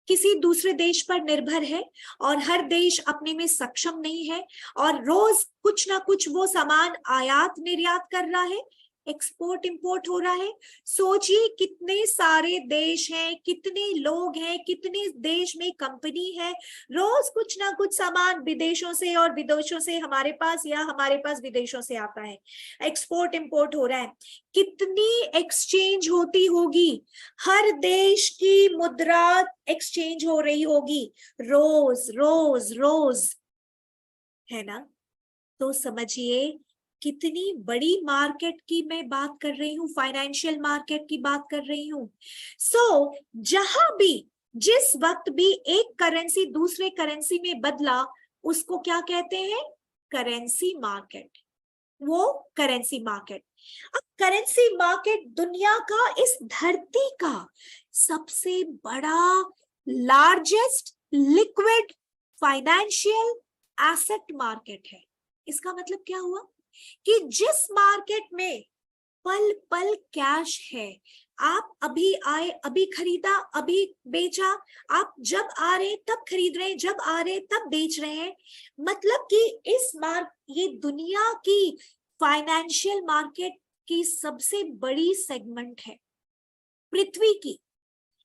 Speaker 1: किसी दूसरे देश पर निर्भर है, और हर देश अपने में सक्षम नहीं है, और रोज कुछ ना कुछ वो सामान आयात निर्यात कर रहा है, एक्सपोर्ट इंपोर्ट हो रहा है। सोचिए कितने सारे देश हैं, कितने लोग हैं, कितने देश में कंपनी है, रोज कुछ ना कुछ सामान विदेशों से और विदेशों से हमारे पास, या हमारे पास विदेशों से आता है, एक्सपोर्ट इंपोर्ट हो रहा है। कितनी एक्सचेंज होती होगी, हर देश की मुद्रा एक्सचेंज हो रही होगी, रोज रोज रोज, है ना। तो समझिए कितनी बड़ी मार्केट की मैं बात कर रही हूँ, फाइनेंशियल मार्केट की बात कर रही हूँ। सो जहां भी, जिस वक्त भी एक करेंसी दूसरे करेंसी में बदला, उसको क्या कहते हैं? Currency market. वो करेंसी मार्केट। अब करेंसी मार्केट दुनिया का, इस धरती का सबसे बड़ा, largest liquid financial asset market है। इसका मतलब क्या हुआ कि जिस मार्केट में पल पल कैश है, आप अभी आए अभी खरीदा अभी बेचा, आप जब आ रहे तब खरीद रहे हैं, जब आ रहे तब बेच रहे हैं। मतलब कि ये दुनिया की फाइनेंशियल मार्केट की सबसे बड़ी सेगमेंट है पृथ्वी की।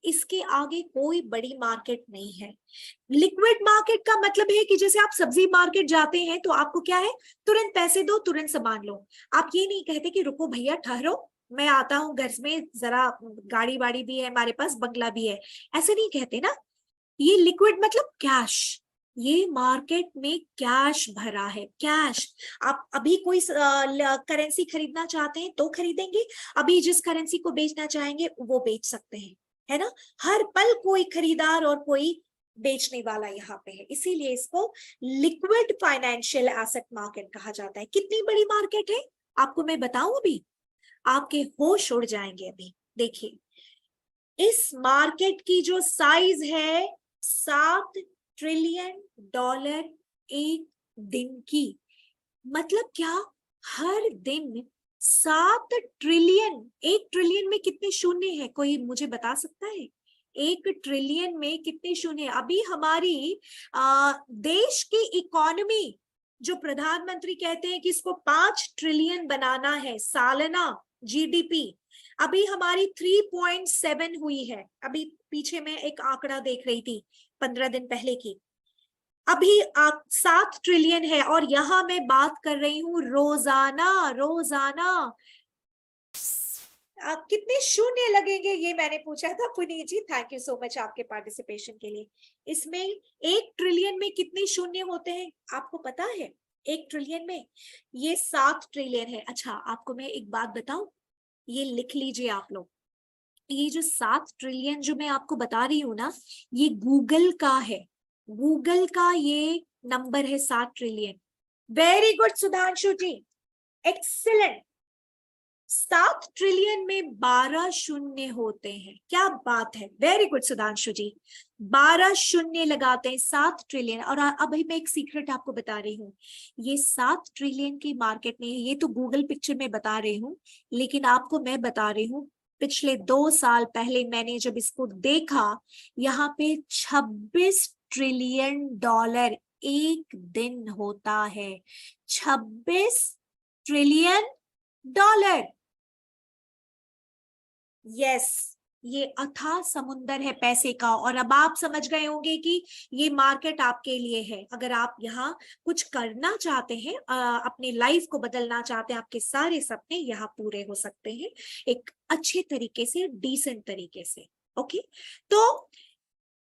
Speaker 1: इसके आगे कोई बड़ी मार्केट नहीं है। लिक्विड मार्केट का मतलब है कि जैसे आप सब्जी मार्केट जाते हैं तो आपको क्या है, तुरंत पैसे दो तुरंत सामान लो। आप ये नहीं कहते कि रुको भैया ठहरो, मैं आता हूँ, घर में जरा गाड़ी वाड़ी भी है हमारे पास, बंगला भी है, ऐसे नहीं कहते ना। ये लिक्विड मतलब कैश, ये मार्केट में कैश भरा है, कैश। आप अभी कोई करेंसी खरीदना चाहते हैं तो खरीदेंगे, अभी जिस करेंसी को बेचना चाहेंगे वो बेच सकते हैं, है ना। हर पल कोई खरीदार और कोई बेचने वाला यहाँ पे है, इसीलिए इसको लिक्विड फाइनेंशियल एसेट मार्केट कहा जाता है। कितनी बड़ी मार्केट है आपको मैं बताऊं, अभी आपके होश उड़ जाएंगे। अभी देखिए, इस मार्केट की जो साइज है 7 ट्रिलियन डॉलर एक दिन की। मतलब क्या, हर दिन 7 ट्रिलियन। 1 ट्रिलियन में कितने शून्य है, कोई मुझे बता सकता है? 1 ट्रिलियन में कितने शून्य है? अभी हमारी देश की इकोनॉमी, जो प्रधानमंत्री कहते हैं कि इसको 5 ट्रिलियन बनाना है सालाना जीडीपी, अभी हमारी 3.7 हुई है। अभी पीछे मैं एक आंकड़ा देख रही थी 15 दिन पहले की, अभी 7 ट्रिलियन है। और यहां मैं बात कर रही हूं रोजाना रोजाना। कितने शून्य लगेंगे ये मैंने पूछा था पुनीत जी, थैंक यू सो मच आपके पार्टिसिपेशन के लिए। इसमें 1 ट्रिलियन में कितने शून्य होते हैं आपको पता है? 1 ट्रिलियन में ये 7 ट्रिलियन है। अच्छा आपको मैं एक बात बताऊं, ये लिख लीजिए आप लोग, ये जो 7 ट्रिलियन जो मैं आपको बता रही हूँ ना, ये गूगल का है। गूगल का ये नंबर है 7 ट्रिलियन। वेरी गुड सुधांशु जी, एक्सीलेंट। 7 ट्रिलियन में 12 शून्य होते हैं, क्या बात है, वेरी गुड सुधांशु जी। 12 शून्य लगाते हैं 7 ट्रिलियन। और अभी मैं एक सीक्रेट आपको बता रही हूँ, ये 7 ट्रिलियन की मार्केट में, ये तो गूगल पिक्चर में बता रही हूँ, लेकिन आपको मैं बता रही हूँ पिछले 2 साल पहले मैंने जब इसको देखा, यहाँ पे 26 ट्रिलियन डॉलर एक दिन होता है। 26 ट्रिलियन डॉलर। यस, ये अथाह समुंदर है पैसे का। और अब आप समझ गए होंगे कि ये मार्केट आपके लिए है। अगर आप यहाँ कुछ करना चाहते हैं, अपनी लाइफ को बदलना चाहते हैं, आपके सारे सपने यहाँ पूरे हो सकते हैं एक अच्छे तरीके से, डिसेंट तरीके से। ओके, तो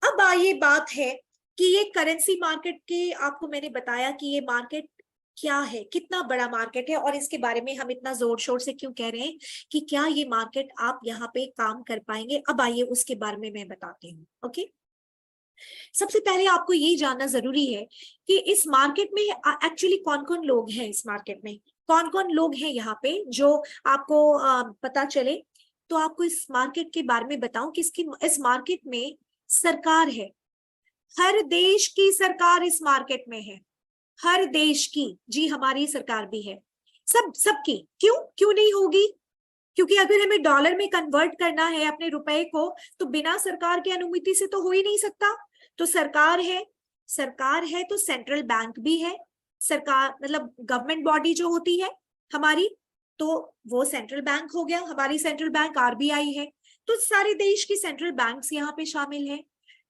Speaker 1: अब ये बात है कि ये करेंसी मार्केट की आपको मैंने बताया कि ये मार्केट क्या है, कितना बड़ा मार्केट है, और इसके बारे में हम इतना जोर शोर से क्यों कह रहे हैं कि क्या ये मार्केट आप यहाँ पे काम कर पाएंगे। अब आइए उसके बारे में मैं बताती हूँ। ओके, सबसे पहले आपको ये जानना जरूरी है कि इस मार्केट में एक्चुअली कौन कौन लोग हैं, इस मार्केट में कौन कौन लोग हैं यहाँ पे, जो आपको पता चले। तो आपको इस मार्केट के बारे में बताऊं कि इस मार्केट में सरकार है। हर देश की सरकार इस मार्केट में है, हर देश की। जी हमारी सरकार भी है, सबकी। क्यों क्यों नहीं होगी? क्योंकि अगर हमें डॉलर में कन्वर्ट करना है अपने रुपए को, तो बिना सरकार की अनुमति से तो हो ही नहीं सकता। तो सरकार है, सरकार है तो सेंट्रल बैंक भी है। सरकार मतलब गवर्नमेंट बॉडी जो होती है हमारी, तो वो सेंट्रल बैंक हो गया, हमारी सेंट्रल बैंक आरबीआई है। तो सारे देश की सेंट्रल बैंक्स यहाँ पे शामिल है।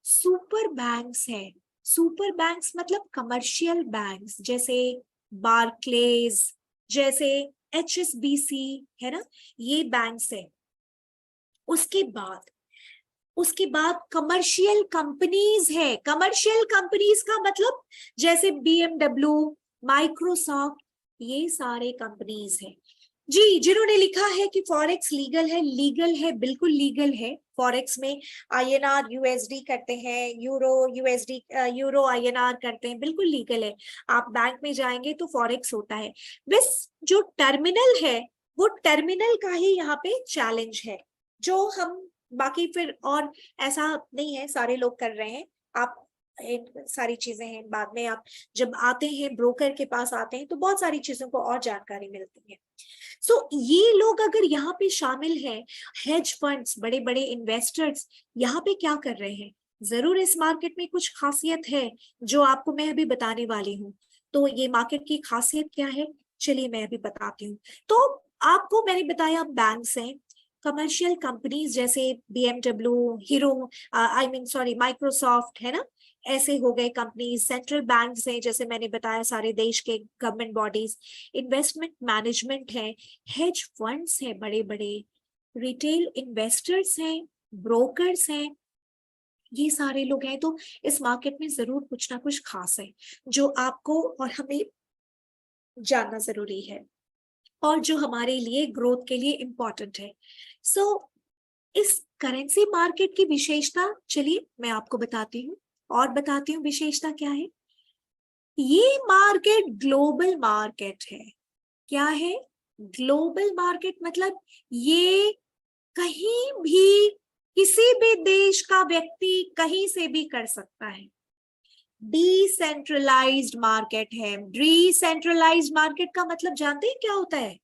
Speaker 1: सुपर बैंक्स है, सुपर बैंक्स मतलब कमर्शियल बैंक्स, जैसे बार्क्लेज, जैसे एचएसबीसी है ना, ये बैंक्स है। उसके बाद कमर्शियल कंपनीज है। कमर्शियल कंपनीज का मतलब जैसे बीएमडब्ल्यू, माइक्रोसॉफ्ट, ये सारे कंपनीज हैं। जी, जिन्होंने लिखा है कि फॉरेक्स लीगल है, लीगल है, बिल्कुल लीगल है। फॉरेक्स में आईएनआर यूएसडी करते हैं, यूरो यूएसडी, यूरो आईएनआर करते हैं, बिल्कुल लीगल है। आप बैंक में जाएंगे तो फॉरेक्स होता है। बस जो टर्मिनल है, वो टर्मिनल का ही यहाँ पे चैलेंज है, जो हम बाकी फिर और ऐसा नहीं है, सारे लोग कर रहे हैं। आप सारी चीजें हैं, बाद में आप जब आते हैं ब्रोकर के पास आते हैं तो बहुत सारी चीजों को और जानकारी मिलती है। सो ये लोग अगर यहाँ पे शामिल हैं, हेज फंड्स, बड़े बड़े इन्वेस्टर्स यहाँ पे क्या कर रहे हैं, जरूर इस मार्केट में कुछ खासियत है जो आपको मैं अभी बताने वाली हूँ। तो ये मार्केट की खासियत क्या है, चलिए मैं अभी बताती हूँ। तो आपको मैंने बताया बैंक्स हैं, कमर्शियल कंपनीज जैसे BMW, hero, I mean sorry Microsoft है ना, ऐसे हो गए कंपनीज। सेंट्रल बैंक्स हैं, जैसे मैंने बताया सारे देश के गवर्नमेंट बॉडीज। इन्वेस्टमेंट मैनेजमेंट है, हेज फंड्स है बड़े बड़े, रिटेल इन्वेस्टर्स हैं, ब्रोकर्स हैं, ये सारे लोग हैं। तो इस मार्केट में जरूर कुछ ना कुछ खास है जो आपको और हमें जानना जरूरी है, और जो हमारे लिए ग्रोथ के लिए इंपॉर्टेंट है। सो इस करेंसी मार्केट की विशेषता चलिए मैं आपको बताती हूँ। और बताती हूँ विशेषता क्या है। ये मार्केट ग्लोबल मार्केट है। क्या है? ग्लोबल मार्केट मतलब ये कहीं भी किसी भी देश का व्यक्ति कहीं से भी कर सकता है। डिसेंट्रलाइज्ड मार्केट है। डिसेंट्रलाइज्ड मार्केट का मतलब जानते हैं क्या होता है?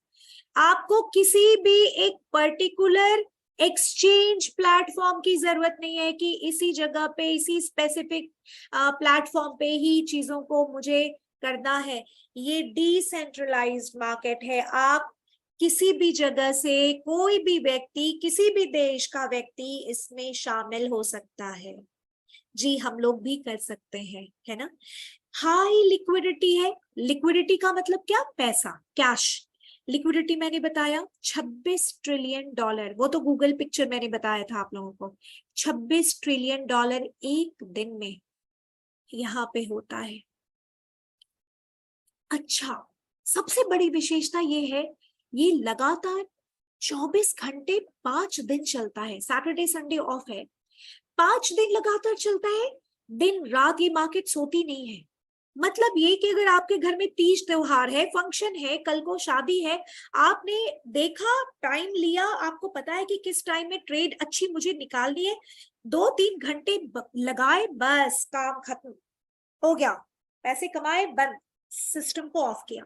Speaker 1: आपको किसी भी एक पर्टिकुलर एक्सचेंज प्लेटफॉर्म की जरूरत नहीं है कि इसी जगह पे इसी स्पेसिफिक प्लेटफॉर्म पे ही चीजों को मुझे करना है। ये डिसेंट्रलाइज्ड मार्केट है। आप किसी भी जगह से कोई भी व्यक्ति, किसी भी देश का व्यक्ति इसमें शामिल हो सकता है। जी, हम लोग भी कर सकते हैं, है ना। हाई लिक्विडिटी है। लिक्विडिटी का मतलब क्या? पैसा, कैश। लिक्विडिटी मैंने बताया 26 ट्रिलियन डॉलर, वो तो गूगल पिक्चर मैंने बताया था आप लोगों को। 26 ट्रिलियन डॉलर एक दिन में यहाँ पे होता है। अच्छा, सबसे बड़ी विशेषता ये है, ये लगातार 24 घंटे 5 दिन चलता है। सैटरडे संडे ऑफ है, 5 दिन लगातार चलता है। दिन रात ये मार्केट सोती नहीं है। मतलब ये कि अगर आपके घर में तीज त्योहार है, फंक्शन है, कल को शादी है, आपने देखा, टाइम लिया, आपको पता है कि किस टाइम में ट्रेड अच्छी मुझे निकालनी है, 2-3 घंटे लगाए, बस काम खत्म हो गया, पैसे कमाए, बंद, सिस्टम को ऑफ किया।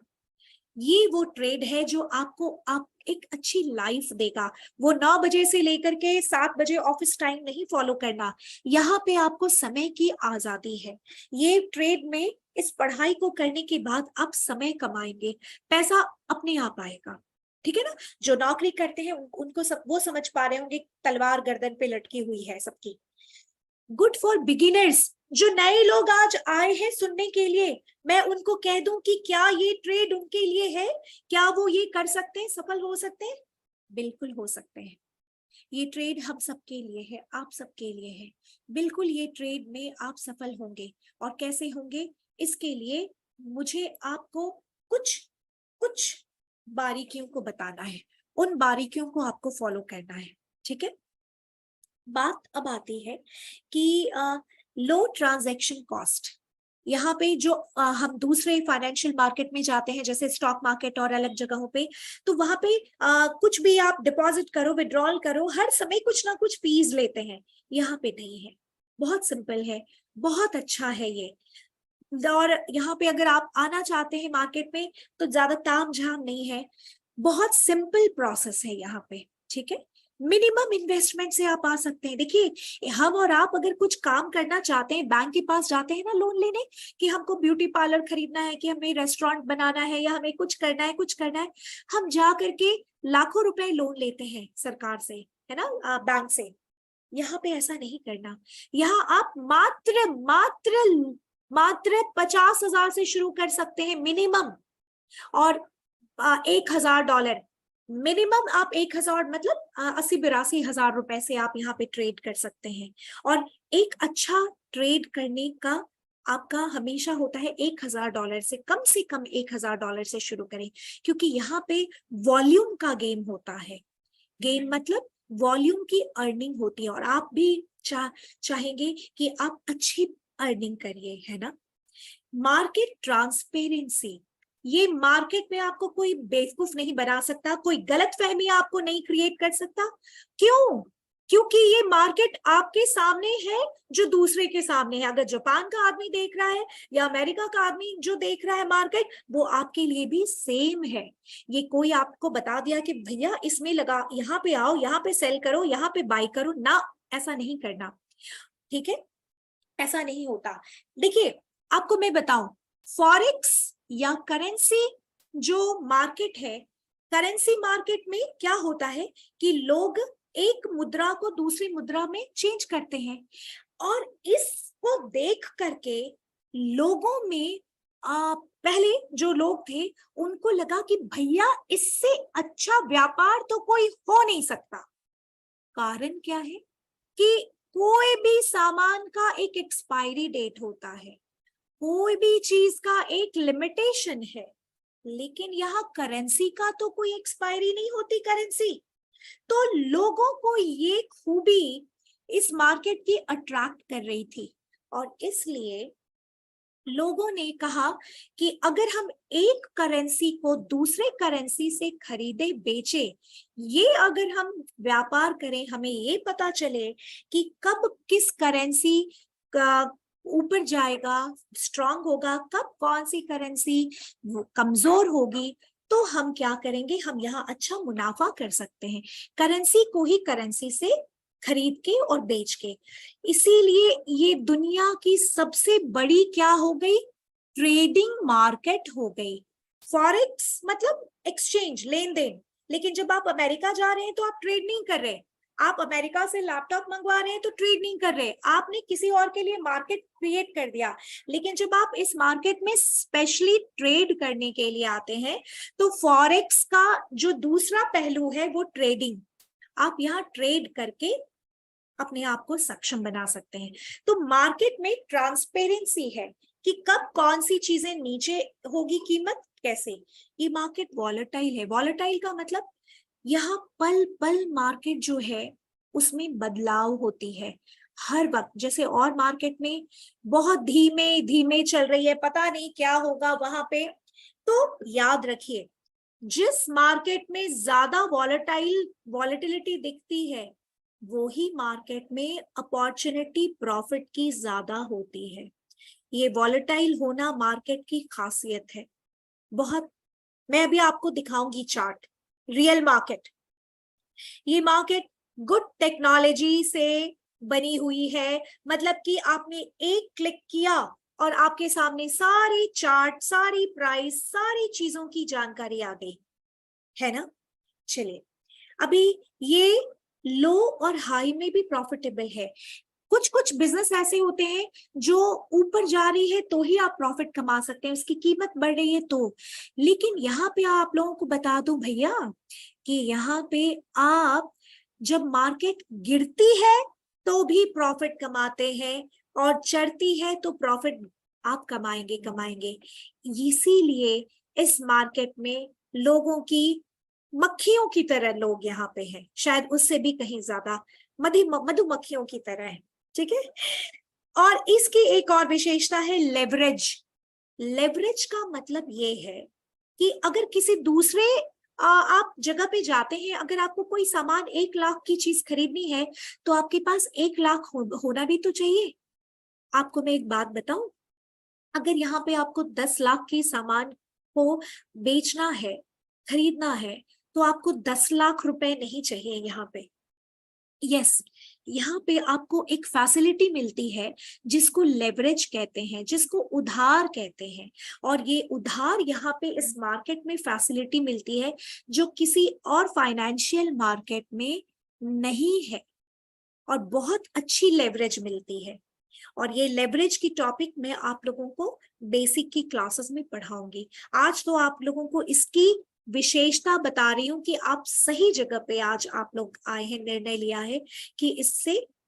Speaker 1: ये वो ट्रेड है जो आपको आप एक अच्छी लाइफ देगा। वो 9 बजे से लेकर के 7 बजे ऑफिस टाइम नहीं फॉलो करना। यहाँ पे आपको समय की आजादी है। ये ट्रेड में इस पढ़ाई को करने के बाद आप समय कमाएंगे, पैसा अपने आप आएगा। ठीक है ना। जो नौकरी करते हैं उनको सब वो समझ पा रहे होंगे, तलवार गर्दन पे लटकी हुई है सबकी। Good for beginners. जो नए लोग आज आए हैं सुनने के लिए, मैं उनको कह दूं कि क्या ये ट्रेड उनके लिए है? क्या वो ये कर सकते हैं, सफल हो सकते हैं? बिल्कुल हो सकते हैं। ये ट्रेड हम सबके लिए है, आप सबके लिए है। बिल्कुल ये ट्रेड में आप सफल होंगे। और कैसे होंगे, इसके लिए मुझे आपको कुछ कुछ बारीकियों को बताना है। उन बारीकियों को आपको फॉलो करना है। ठीक है। बात अब आती है कि लो ट्रांजैक्शन कॉस्ट। यहाँ पे जो हम दूसरे फाइनेंशियल मार्केट में जाते हैं, जैसे स्टॉक मार्केट और अलग जगहों पे, तो वहां पे कुछ भी आप डिपॉजिट करो, विड्रॉल करो, हर समय कुछ ना कुछ फीस लेते हैं। यहाँ पे नहीं है, बहुत सिंपल है, बहुत अच्छा है ये। और यहाँ पे अगर आप आना चाहते हैं मार्केट में तो ज्यादा ताम झाम नहीं है, बहुत सिंपल प्रोसेस है यहाँ पे। ठीक है। मिनिमम इन्वेस्टमेंट से आप आ सकते हैं। देखिए, हम और आप अगर कुछ काम करना चाहते हैं, बैंक के पास जाते हैं ना लोन लेने, कि हमको ब्यूटी पार्लर खरीदना है, कि हमें रेस्टोरेंट बनाना है, या हमें कुछ करना है, कुछ करना है, हम जा करके लाखों रुपए लोन लेते हैं सरकार से, है ना, बैंक से। यहाँ पे ऐसा नहीं करना। यहाँ आप मात्र मात्र मात्र 50,000 से शुरू कर सकते हैं मिनिमम। और $1,000 मिनिमम, आप 1,000 मतलब 80-82 हजार रुपए से आप यहाँ पे ट्रेड कर सकते हैं। और एक अच्छा ट्रेड करने का आपका हमेशा होता है $1,000 से कम $1,000 से शुरू करें, क्योंकि यहाँ पे वॉल्यूम का गेम होता है। गेम मतलब वॉल्यूम की अर्निंग होती है, और आप भी चाहेंगे कि आप अच्छी अर्निंग करिए, है ना। Market transparency. ये मार्केट में आपको कोई बेवकूफ नहीं बना सकता, कोई गलतफहमी आपको नहीं क्रिएट कर सकता। क्यों? क्योंकि ये मार्केट आपके सामने है, जो दूसरे के सामने है। अगर जापान का आदमी देख रहा है या अमेरिका का आदमी जो देख रहा है मार्केट, वो आपके लिए भी सेम है। ये कोई आपको बता दिया कि भैया इसमें लगा, यहाँ पे आओ, यहाँ पे सेल करो, यहाँ पे बाई करो ना, ऐसा नहीं करना। ठीक है, ऐसा नहीं होता। देखिए, आपको मैं बताऊं, फॉरेक्स या करेंसी जो मार्केट है, करेंसी मार्केट में क्या होता है कि लोग एक मुद्रा को दूसरी मुद्रा में चेंज करते हैं, और इसको देख करके लोगों में पहले जो लोग थे उनको लगा कि भैया इससे अच्छा व्यापार तो कोई हो नहीं सकता। कारण क्या है कि कोई भी सामान का एक एक्सपायरी डेट होता है, कोई भी चीज का एक लिमिटेशन है, लेकिन यहाँ करेंसी का तो कोई एक्सपायरी नहीं होती करेंसी। तो लोगों को ये खूबी इस मार्केट की अट्रैक्ट कर रही थी, और इसलिए लोगों ने कहा कि अगर हम एक करेंसी को दूसरे करेंसी से खरीदे बेचे, ये अगर हम व्यापार करें, हमें ये पता चले कि कब किस करेंसी का ऊपर जाएगा, स्ट्रांग होगा, कब कौन सी करेंसी कमजोर होगी, तो हम क्या करेंगे, हम यहाँ अच्छा मुनाफा कर सकते हैं करेंसी को ही करेंसी से खरीद के और बेच के। इसीलिए ये दुनिया की सबसे बड़ी क्या हो गई, ट्रेडिंग मार्केट हो गई। फॉरेक्स मतलब एक्सचेंज, लेन देन। लेकिन जब आप अमेरिका जा रहे हैं तो आप ट्रेड नहीं कर रहे, आप अमेरिका से लैपटॉप मंगवा रहे हैं तो ट्रेड नहीं कर रहे, आपने किसी और के लिए मार्केट क्रिएट कर दिया। लेकिन जब आप इस मार्केट में स्पेशली ट्रेड करने के लिए आते हैं तो फॉरेक्स का जो दूसरा पहलू है वो ट्रेडिंग, आप यहाँ ट्रेड करके अपने आप को सक्षम बना सकते हैं। तो मार्केट में ट्रांसपेरेंसी है कि कब कौन सी चीजें नीचे होगी कीमत, कैसे। ये मार्केट वॉलेटाइल है। वॉलेटाइल का मतलब यहाँ पल पल मार्केट जो है उसमें बदलाव होती है हर वक्त। जैसे और मार्केट में बहुत धीमे धीमे चल रही है, पता नहीं क्या होगा वहां पे। तो याद रखिए, जिस मार्केट में ज्यादा वॉलेटिलिटी दिखती है वो ही मार्केट में अपॉर्चुनिटी प्रॉफिट की ज्यादा होती है। ये वॉलेटाइल होना मार्केट की खासियत है बहुत। मैं अभी आपको दिखाऊंगी चार्ट, रियल मार्केट। ये मार्केट गुड टेक्नोलॉजी से बनी हुई है, मतलब कि आपने एक क्लिक किया और आपके सामने सारी चार्ट, सारी प्राइस, सारी चीजों की जानकारी आ गई, है ना। चलिए, अभी ये लो और हाई में भी प्रॉफिटेबल है। कुछ कुछ बिजनेस ऐसे होते हैं जो ऊपर जा रही है तो ही आप प्रॉफिट कमा सकते हैं, उसकी कीमत बढ़ रही है तो। लेकिन यहाँ पे आप लोगों को बता दूं भैया कि यहाँ पे आप जब मार्केट गिरती है तो भी प्रॉफिट कमाते हैं और चढ़ती है तो प्रॉफिट आप कमाएंगे कमाएंगे। इसीलिए इस मार्केट में लोगों की मक्खियों की तरह लोग यहाँ पे हैं, शायद उससे भी कहीं ज्यादा मधुमक्खियों की तरह है, ठीक है। और इसकी एक और विशेषता है लेवरेज। लेवरेज का मतलब ये है कि अगर किसी दूसरे आप जगह पे जाते हैं, अगर आपको कोई सामान 1 लाख की चीज खरीदनी है तो आपके पास 1 लाख होना भी तो चाहिए। आपको मैं एक बात बताऊं, अगर यहाँ पे आपको 10 लाख के सामान को बेचना है, खरीदना है, तो आपको 10 लाख रुपए नहीं चाहिए यहाँ पे। यस, यहाँ पे आपको एक फैसिलिटी मिलती है जिसको लेवरेज कहते हैं, जिसको उधार कहते हैं। और ये उधार यहाँ पे इस मार्केट में फैसिलिटी मिलती है जो किसी और फाइनेंशियल मार्केट में नहीं है, और बहुत अच्छी लेवरेज मिलती है। और ये लेवरेज की टॉपिक मैं आप लोगों को बेसिक की क्लासेस में पढ़ाऊंगी। आज तो आप लोगों को इसकी विशेषता बता रही हूँ कि आप सही जगह पे आज आप लोग आए हैं, निर्णय लिया है कि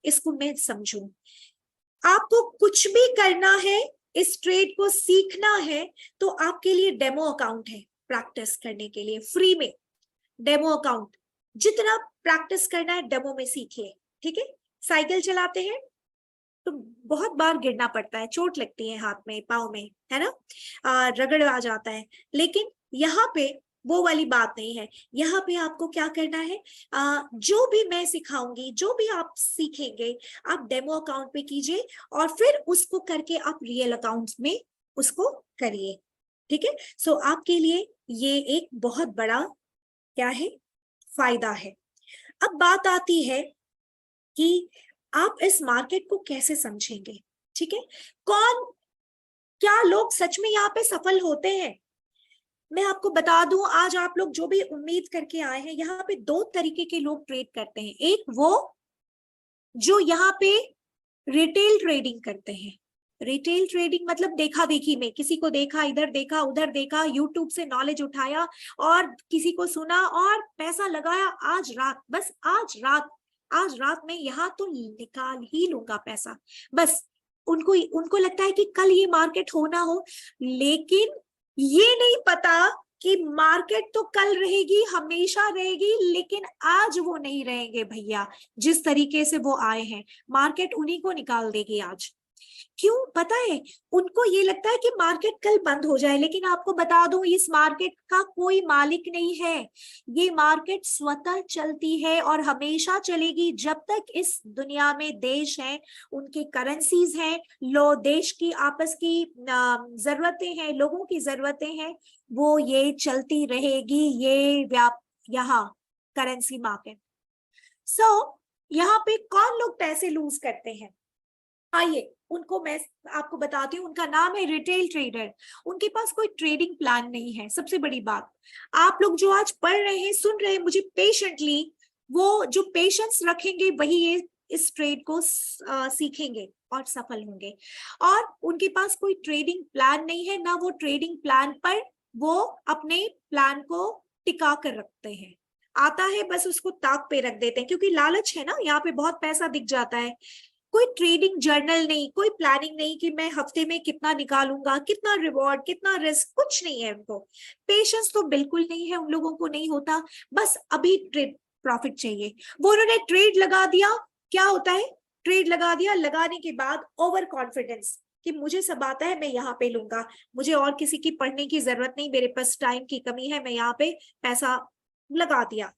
Speaker 1: इसको मैं समझूं। आपको कुछ भी करना है, इस ट्रेड को सीखना है, तो आपके लिए डेमो अकाउंट है प्रैक्टिस करने के लिए, फ्री में डेमो अकाउंट। जितना प्रैक्टिस करना है डेमो में सीखिए, ठीक है। साइकिल चलाते हैं तो बहुत बार गिरना पड़ता है, चोट लगती है हाथ में, पाँव में, है ना, रगड़ आ जाता है। लेकिन यहाँ पे वो वाली बात नहीं है। यहाँ पे आपको क्या करना है, जो भी मैं सिखाऊंगी, जो भी आप सीखेंगे, आप डेमो अकाउंट पे कीजिए और फिर उसको करके आप रियल अकाउंट में उसको करिए, ठीक है। सो आपके लिए ये एक बहुत बड़ा क्या है, फायदा है। अब बात आती है कि आप इस मार्केट को कैसे समझेंगे, ठीक है। क्या लोग सच में यहाँ पे सफल होते हैं। मैं आपको बता दूं, आज आप लोग जो भी उम्मीद करके आए हैं, यहाँ पे 2 तरीके के लोग ट्रेड करते हैं। एक वो जो यहाँ पे रिटेल ट्रेडिंग करते हैं। रिटेल ट्रेडिंग मतलब देखा देखी में, किसी को देखा, इधर देखा, उधर देखा, यूट्यूब से नॉलेज उठाया और किसी को सुना और पैसा लगाया। आज रात, बस आज रात में यहाँ तो निकाल ही लूंगा पैसा, बस। उनको लगता है कि कल ये मार्केट हो ना हो, लेकिन ये नहीं पता कि मार्केट तो कल रहेगी, हमेशा रहेगी, लेकिन आज वो नहीं रहेंगे भैया। जिस तरीके से वो आए हैं, मार्केट उन्हीं को निकाल देगी आज। क्यों पता है? उनको ये लगता है कि मार्केट कल बंद हो जाए, लेकिन आपको बता दूं इस मार्केट का कोई मालिक नहीं है। ये मार्केट स्वतः चलती है और हमेशा चलेगी जब तक इस दुनिया में देश हैं, उनकी करेंसीज हैं, देश की आपस की जरूरतें हैं, लोगों की जरूरतें हैं, वो ये चलती रहेगी, ये यहाँ करेंसी मार्केट। यहाँ पे कौन लोग पैसे लूज करते हैं? आइए उनको मैं आपको बताती हूँ। उनका नाम है रिटेल ट्रेडर। उनके पास कोई ट्रेडिंग प्लान नहीं है। सबसे बड़ी बात, आप लोग जो आज पढ़ रहे हैं, सुन रहे हैं मुझे पेशेंटली, वो जो पेशेंस रखेंगे वही ये इस ट्रेड को सीखेंगे और सफल होंगे। और उनके पास कोई ट्रेडिंग प्लान नहीं है, ना वो ट्रेडिंग प्लान पर वो अपने प्लान को टिका कर रखते हैं। आता है बस उसको ताक पे रख देते हैं, क्योंकि लालच है ना, यहाँ पे बहुत पैसा दिख जाता है। कोई ट्रेडिंग जर्नल नहीं, कोई प्लानिंग नहीं कि मैं हफ्ते में कितना निकालूंगा, कितना रिवॉर्ड, कितना रिस्क, कुछ नहीं है उनको। पेशेंस तो बिल्कुल नहीं है उन लोगों को, नहीं होता, बस अभी ट्रेड प्रॉफिट चाहिए। वो उन्होंने ट्रेड लगा दिया, क्या होता है? ट्रेड लगा दिया, लगाने के बाद ओवर कॉन्फिडेंस कि मुझे सब आता है, मैं यहाँ पे लूंगा, मुझे और किसी की पढ़ने की जरूरत नहीं, मेरे पास टाइम की कमी है, मैं यहाँ पे पैसा लगा दिया।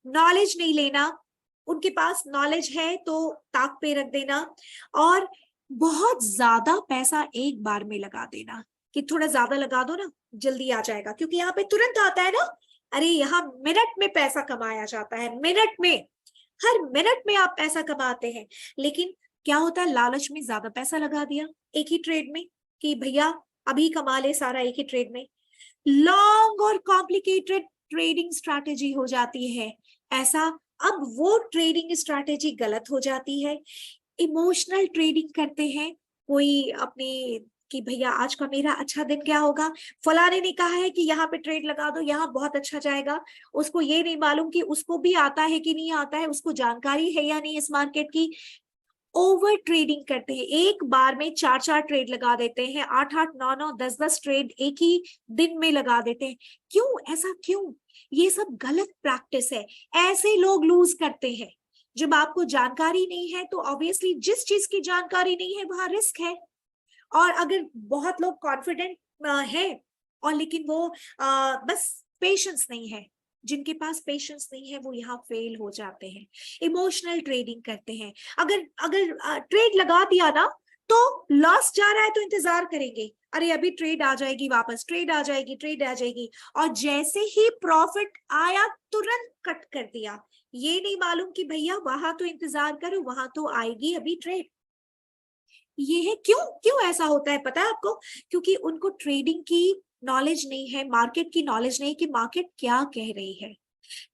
Speaker 1: नॉलेज नहीं लेना, उनके पास नॉलेज है तो ताक पे रख देना, और बहुत ज्यादा पैसा एक बार में लगा देना कि थोड़ा ज्यादा लगा दो ना, जल्दी आ जाएगा, क्योंकि यहाँ पे तुरंत आता है ना। अरे यहाँ मिनट में पैसा कमाया जाता है, मिनट में, हर मिनट में आप पैसा कमाते हैं। लेकिन क्या होता है, लालच में ज्यादा पैसा लगा दिया एक ही ट्रेड में कि भैया अभी कमा ले सारा एक ही ट्रेड में। लॉन्ग और कॉम्प्लिकेटेड ट्रेडिंग स्ट्रैटेजी हो जाती है ऐसा। अब वो ट्रेडिंग स्ट्रैटेजी गलत हो जाती है। इमोशनल ट्रेडिंग करते हैं कोई अपने कि भैया आज का मेरा अच्छा दिन क्या होगा, फलाने ने कहा है कि यहाँ पे ट्रेड लगा दो, यहाँ बहुत अच्छा जाएगा। उसको ये नहीं मालूम कि उसको भी आता है कि नहीं आता है, उसको जानकारी है या नहीं इस मार्केट की। ओवर ट्रेडिंग करते हैं, एक बार में 4-4 ट्रेड लगा देते हैं, 8-8, 9-9, 10-10 ट्रेड एक ही दिन में लगा देते हैं। क्यों ऐसा, क्यों? ये सब गलत प्रैक्टिस है, ऐसे लोग लूज करते हैं। जब आपको जानकारी नहीं है तो ऑब्वियसली जिस चीज की जानकारी नहीं है वहां रिस्क है। और अगर बहुत लोग कॉन्फिडेंट है और लेकिन वो बस पेशेंस नहीं है, जिनके पास पेशेंस नहीं है वो यहाँ फेल हो जाते हैं। इमोशनल ट्रेडिंग करते हैं। अगर अगर ट्रेड लगा दिया ना तो लॉस जा रहा है तो इंतजार करेंगे, अरे अभी ट्रेड आ जाएगी वापस, ट्रेड आ जाएगी, ट्रेड आ जाएगी, और जैसे ही प्रॉफिट आया तुरंत कट कर दिया। ये नहीं मालूम कि भैया वहां तो इंतजार करो, वहां तो आएगी अभी ट्रेड। ये है क्यों, क्यों ऐसा होता है पता है आपको? क्योंकि उनको ट्रेडिंग की नॉलेज नहीं है, मार्केट की नॉलेज नहीं कि मार्केट क्या कह रही है।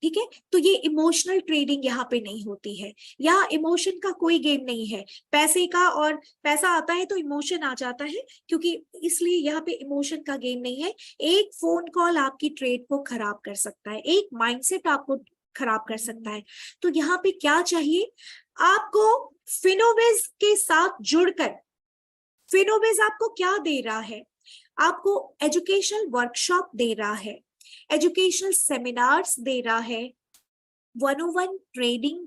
Speaker 1: ठीक है, तो ये इमोशनल ट्रेडिंग यहाँ पे नहीं होती है। यहाँ इमोशन का कोई गेम नहीं है, पैसे का, और पैसा आता है तो इमोशन आ जाता है, क्योंकि इसलिए यहाँ पे इमोशन का गेम नहीं है। एक फोन कॉल आपकी ट्रेड को खराब कर सकता है, एक माइंडसेट आपको खराब कर सकता है। तो यहाँ पे क्या चाहिए आपको? फिनोवेज के साथ जुड़कर, फिनोवेज आपको क्या दे रहा है? आपको एजुकेशनल वर्कशॉप दे रहा है, एजुकेशनल सेमिनार्स दे रहा है, 101 ट्रेडिंग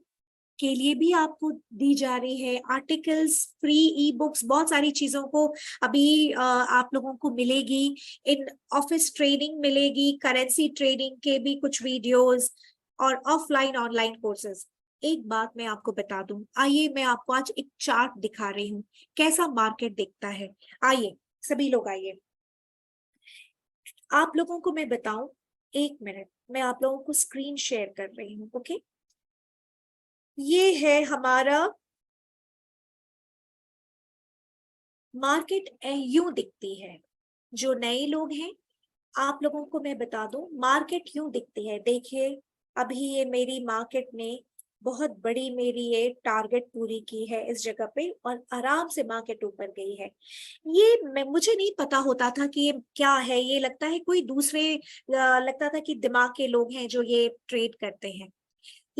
Speaker 1: के लिए भी आपको दी जा रही है, आर्टिकल्स, फ्री ई बुक्स, बहुत सारी चीजों को अभी आप लोगों को मिलेगी। इन ऑफिस ट्रेनिंग मिलेगी, करेंसी ट्रेडिंग के भी कुछ वीडियोस, और ऑफलाइन ऑनलाइन कोर्सेज। एक बात मैं आपको बता दूं, आइए मैं आपको आज एक चार्ट दिखा रही हूँ कैसा मार्केट दिखता है। आइए सभी लोग आइए, आप लोगों को मैं बताऊं, एक मिनट मैं आप लोगों को स्क्रीन शेयर कर रही हूँ। ओके, ये है हमारा मार्केट, यूं दिखती है। जो नए लोग हैं आप लोगों को मैं बता दूं, मार्केट यूं दिखती है। देखिए अभी ये मेरी मार्केट ने बहुत बड़ी मेरी ये टारगेट पूरी की है इस जगह पे, और आराम से मार्केट ऊपर गई है। ये मुझे नहीं पता होता था कि ये क्या है, ये लगता है कोई दूसरे लगता था कि दिमाग के लोग हैं जो ये ट्रेड करते हैं।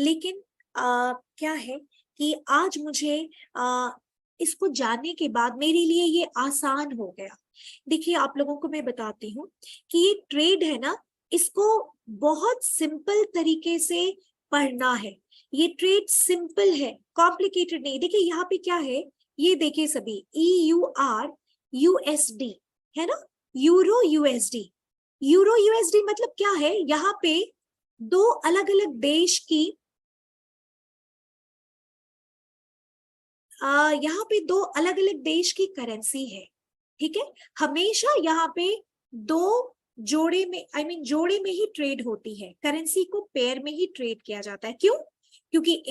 Speaker 1: लेकिन क्या है कि आज मुझे इसको जानने के बाद मेरे लिए ये आसान हो गया। देखिए आप लोगों को मैं बताती हूँ कि ये ट्रेड है ना, इसको बहुत सिंपल तरीके से पढ़ना है। ये ट्रेड सिंपल है, कॉम्प्लिकेटेड नहीं। देखिए यहाँ पे क्या है, ये देखिए सभी, EUR USD है ना, यूरो यूएसडी। यूरो यूएसडी मतलब क्या है, यहाँ पे दो अलग अलग देश की यहाँ पे दो अलग अलग देश की करेंसी है, ठीक है। हमेशा यहाँ पे दो जोड़े में, जोड़े में ही ट्रेड होती है, करेंसी को पेयर में ही ट्रेड किया जाता है। क्यों? क्योंकि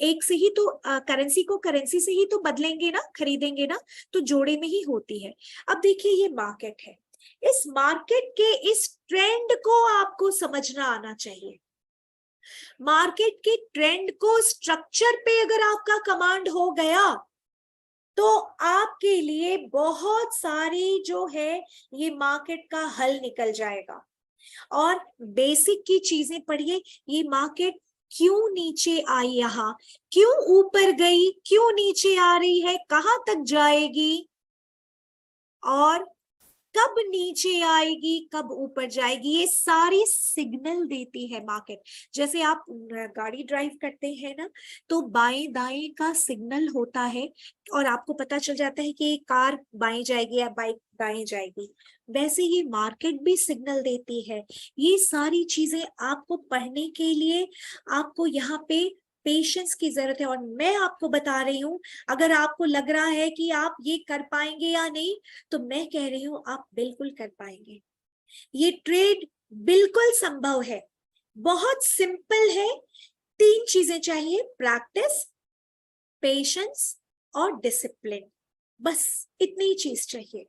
Speaker 1: एक से ही तो करेंसी को करेंसी से ही तो बदलेंगे ना, खरीदेंगे ना, तो जोड़े में ही होती है। अब देखिए ये मार्केट है, इस मार्केट के इस ट्रेंड को आपको समझना आना चाहिए। मार्केट के ट्रेंड को, स्ट्रक्चर पे अगर आपका कमांड हो गया तो आपके लिए बहुत सारी जो है ये मार्केट का हल निकल जाएगा। और बेसिक की चीजें पढ़िए, ये मार्केट क्यों नीचे आई, यहाँ क्यों ऊपर गई, क्यों नीचे आ रही है, कहां तक जाएगी, और कब नीचे आएगी, कब ऊपर जाएगी, ये सारी सिग्नल देती है मार्केट। जैसे आप गाड़ी ड्राइव करते हैं ना, तो बाएं दाएं का सिग्नल होता है और आपको पता चल जाता है कि कार बाएं जाएगी या बाइक दाएं जाएगी। वैसे ही मार्केट भी सिग्नल देती है। ये सारी चीजें आपको पढ़ने के लिए आपको यहाँ पे पेशेंस की जरूरत है। और मैं आपको बता रही हूँ, अगर आपको लग रहा है कि आप ये कर पाएंगे या नहीं, तो मैं कह रही हूँ आप बिल्कुल कर पाएंगे। ये ट्रेड बिल्कुल संभव है, बहुत सिंपल है। 3 चीजें चाहिए, प्रैक्टिस, पेशेंस और डिसिप्लिन, बस इतनी चीज चाहिए।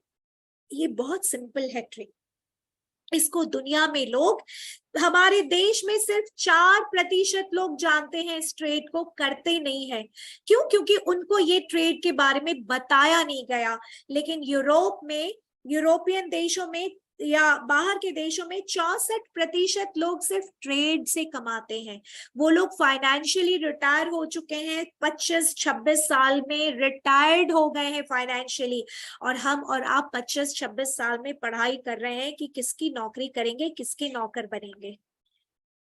Speaker 1: ये बहुत सिंपल है ट्रेड। इसको दुनिया में लोग, हमारे देश में सिर्फ 4% लोग जानते हैं, इस ट्रेड को करते नहीं है। क्यों? क्योंकि उनको ये ट्रेड के बारे में बताया नहीं गया। लेकिन यूरोप में, यूरोपियन देशों में या बाहर के देशों में 64% लोग सिर्फ ट्रेड से कमाते हैं। वो लोग फाइनेंशियली रिटायर हो चुके हैं, 25-26 साल में रिटायर्ड हो गए हैं फाइनेंशियली। और हम और आप 25-26 साल में पढ़ाई कर रहे हैं कि किसकी नौकरी करेंगे, किसके नौकर बनेंगे।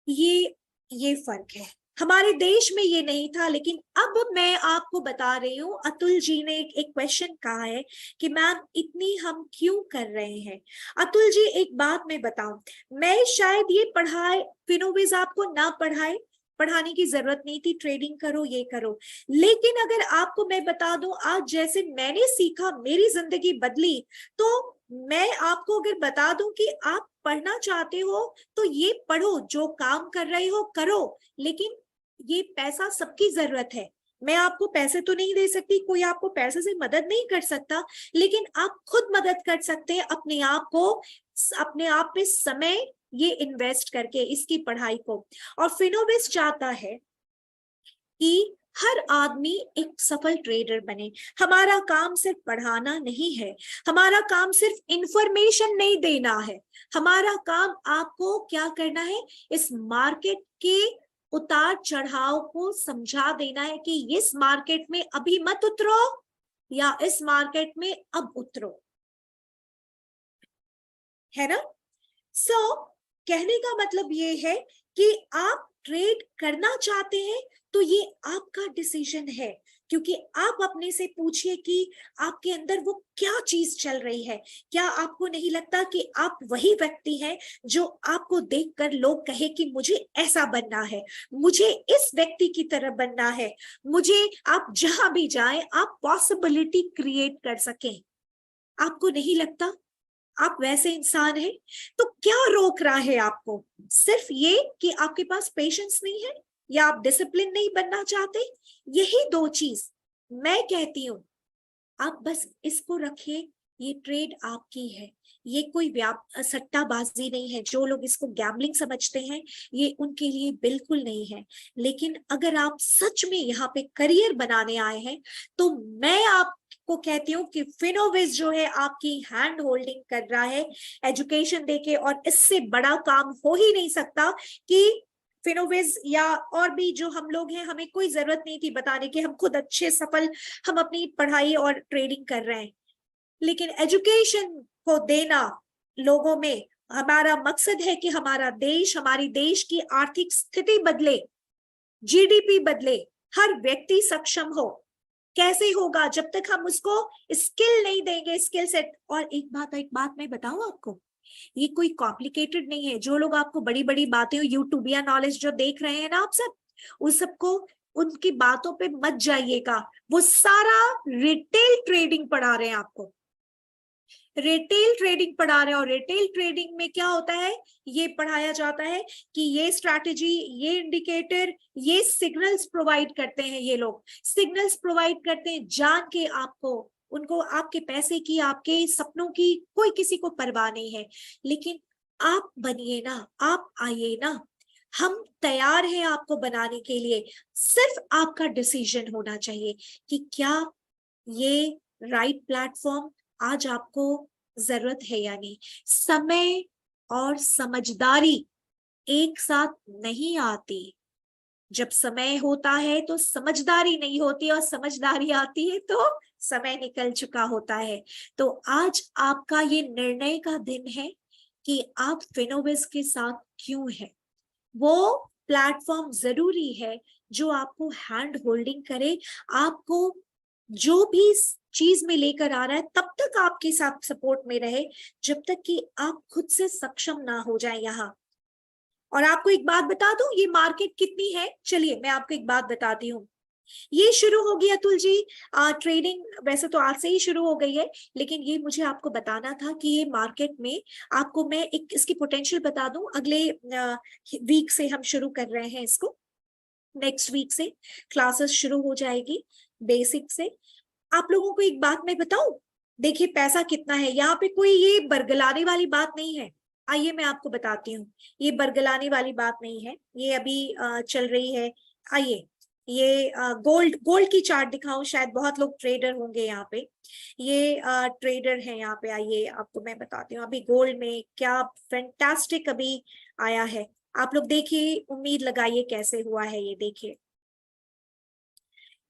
Speaker 1: ये फर्क है। हमारे देश में ये नहीं था, लेकिन अब मैं आपको बता रही हूँ। अतुल जी ने एक क्वेश्चन कहा है कि मैम इतनी हम क्यों कर रहे हैं। अतुल जी एक बात मैं बताऊं, मैं शायद ये पढ़ाए, फिनोविज आपको ना पढ़ाए, पढ़ाने की जरूरत नहीं थी, ट्रेडिंग करो ये करो। लेकिन अगर आपको मैं बता दूं, आज जैसे मैंने सीखा, मेरी जिंदगी बदली, तो मैं आपको अगर बता दूं कि आप पढ़ना चाहते हो तो ये पढ़ो, जो काम कर रहे हो करो, लेकिन ये पैसा सबकी जरूरत है। मैं आपको पैसे तो नहीं दे सकती, कोई आपको पैसे से मदद नहीं कर सकता, लेकिन आप खुद मदद कर सकते हैं अपने आप को, अपने आप पे समय ये इन्वेस्ट करके इसकी पढ़ाई को। और फिनोविस चाहता है कि हर आदमी एक सफल ट्रेडर बने। हमारा काम सिर्फ पढ़ाना नहीं है, हमारा काम सिर्फ इंफॉर्मेशन नहीं देना है, हमारा काम आपको क्या करना है, इस मार्केट के उतार चढ़ाव को समझा देना है कि इस मार्केट में अभी मत उतरो या इस मार्केट में अब उतरो, है ना। सो कहने का मतलब ये है कि आप ट्रेड करना चाहते हैं तो ये आपका डिसीजन है। क्योंकि आप अपने से पूछिए कि आपके अंदर वो क्या चीज चल रही है। क्या आपको नहीं लगता कि आप वही व्यक्ति हैं जो आपको देखकर लोग कहे कि मुझे ऐसा बनना है, मुझे इस व्यक्ति की तरह बनना है, मुझे, आप जहां भी जाएं आप पॉसिबिलिटी क्रिएट कर सकें। आपको नहीं लगता आप वैसे इंसान हैं? तो क्या रोक रहा है आपको? सिर्फ ये कि आपके पास पेशेंस नहीं है या आप डिसिप्लिन नहीं बनना चाहते। यही 2 चीज मैं कहती हूं, आप बस इसको रखिए। ये ट्रेड आपकी है, ये कोई सट्टाबाजी नहीं है। जो लोग इसको गैम्बलिंग समझते हैं, ये उनके लिए बिल्कुल नहीं है। लेकिन अगर आप सच में यहाँ पे करियर बनाने आए हैं, तो मैं आपको कहती हूँ कि फिनोविज जो है आपकी हैंड होल्डिंग कर रहा है एजुकेशन देके। और इससे बड़ा काम हो ही नहीं सकता कि फिनोविज या और भी जो हम लोग हैं, हमें कोई जरूरत नहीं थी बताने की, हम खुद अच्छे सफल, हम अपनी पढ़ाई और ट्रेडिंग कर रहे हैं। लेकिन एजुकेशन को देना लोगों में, हमारा मकसद है कि हमारा देश, हमारी देश की आर्थिक स्थिति बदले, जीडीपी बदले, हर व्यक्ति सक्षम हो। कैसे होगा जब तक हम उसको स्किल नहीं देंगे, स्किल सेट। और एक बात मैं बताऊं आपको, ये कोई कॉम्प्लिकेटेड नहीं है। जो लोग आपको बड़ी बड़ी बातें, यूट्यूबिया नॉलेज जो देख रहे हैं ना आप सब, उस सबको, उनकी बातों पे मत जाइएगा। वो सारा रिटेल ट्रेडिंग पढ़ा रहे हैं आपको, रिटेल ट्रेडिंग पढ़ा रहे हैं। और रिटेल ट्रेडिंग में क्या होता है, ये पढ़ाया जाता है कि ये स्ट्रैटेजी, ये इंडिकेटर, ये सिग्नल्स प्रोवाइड करते हैं, ये लोग सिग्नल्स प्रोवाइड करते हैं जान के आपको। उनको आपके पैसे की, आपके सपनों की कोई किसी को परवाह नहीं है। लेकिन आप बनिए ना, आप आइए ना, हम तैयार हैं आपको बनाने के लिए। सिर्फ आपका डिसीजन होना चाहिए कि क्या ये राइट प्लेटफॉर्म आज आपको जरूरत है या नहीं। समय और समझदारी एक साथ नहीं आती। जब समय होता है तो समझदारी नहीं होती, और समझदारी आती है तो समय निकल चुका होता है। तो आज आपका ये निर्णय का दिन है कि आप फिनोवेस के साथ क्यों है। वो प्लेटफॉर्म जरूरी है जो आपको हैंड होल्डिंग करे, आपको जो भी चीज में लेकर आ रहा है तब तक आपके साथ सपोर्ट में रहे, जब तक कि आप खुद से सक्षम ना हो जाए यहाँ। और आपको एक बात बता दूं, ये मार्केट कितनी है, चलिए मैं आपको एक बात बताती हूँ। ये शुरू हो गई अतुल जी, ट्रेडिंग वैसे तो आज से ही शुरू हो गई है, लेकिन ये मुझे आपको बताना था कि ये मार्केट में आपको मैं एक इसकी पोटेंशियल बता दूं। अगले वीक से हम शुरू कर रहे हैं इसको, नेक्स्ट वीक से क्लासेस शुरू हो जाएगी बेसिक से। आप लोगों को एक बात मैं बताऊं, देखिए पैसा कितना है यहाँ पे, कोई ये बरगलाने वाली बात नहीं है। आइए मैं आपको बताती हूँ, ये बरगलाने वाली बात नहीं है, ये अभी चल रही है। आइए ये गोल्ड की चार्ट दिखाऊं, शायद बहुत लोग ट्रेडर होंगे यहाँ पे। ये ट्रेडर है यहाँ पे। आइए आपको मैं बताती हूँ अभी गोल्ड में क्या फैंटास्टिक अभी आया है। आप लोग देखिए, उम्मीद लगाइए कैसे हुआ है ये, देखिए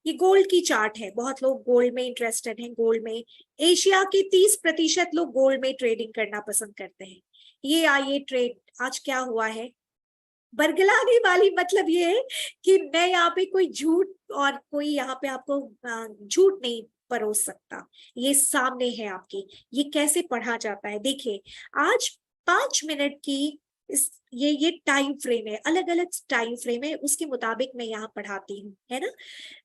Speaker 1: ये गोल्ड की चार्ट है। बहुत लोग गोल्ड में इंटरेस्टेड हैं। गोल्ड में एशिया के 30% लोग गोल्ड में ट्रेडिंग करना पसंद करते हैं। ये आइए ट्रेड आज क्या हुआ है। बरगलाने वाली मतलब ये है कि मैं यहाँ पे कोई झूठ, और कोई यहाँ पे आपको झूठ नहीं परोस सकता। ये सामने है आपके, ये कैसे पढ़ा जाता है देखिए। आज 5 मिनट की ये टाइम फ्रेम है, अलग अलग टाइम फ्रेम है, उसके मुताबिक मैं यहाँ पढ़ाती हूँ, है ना।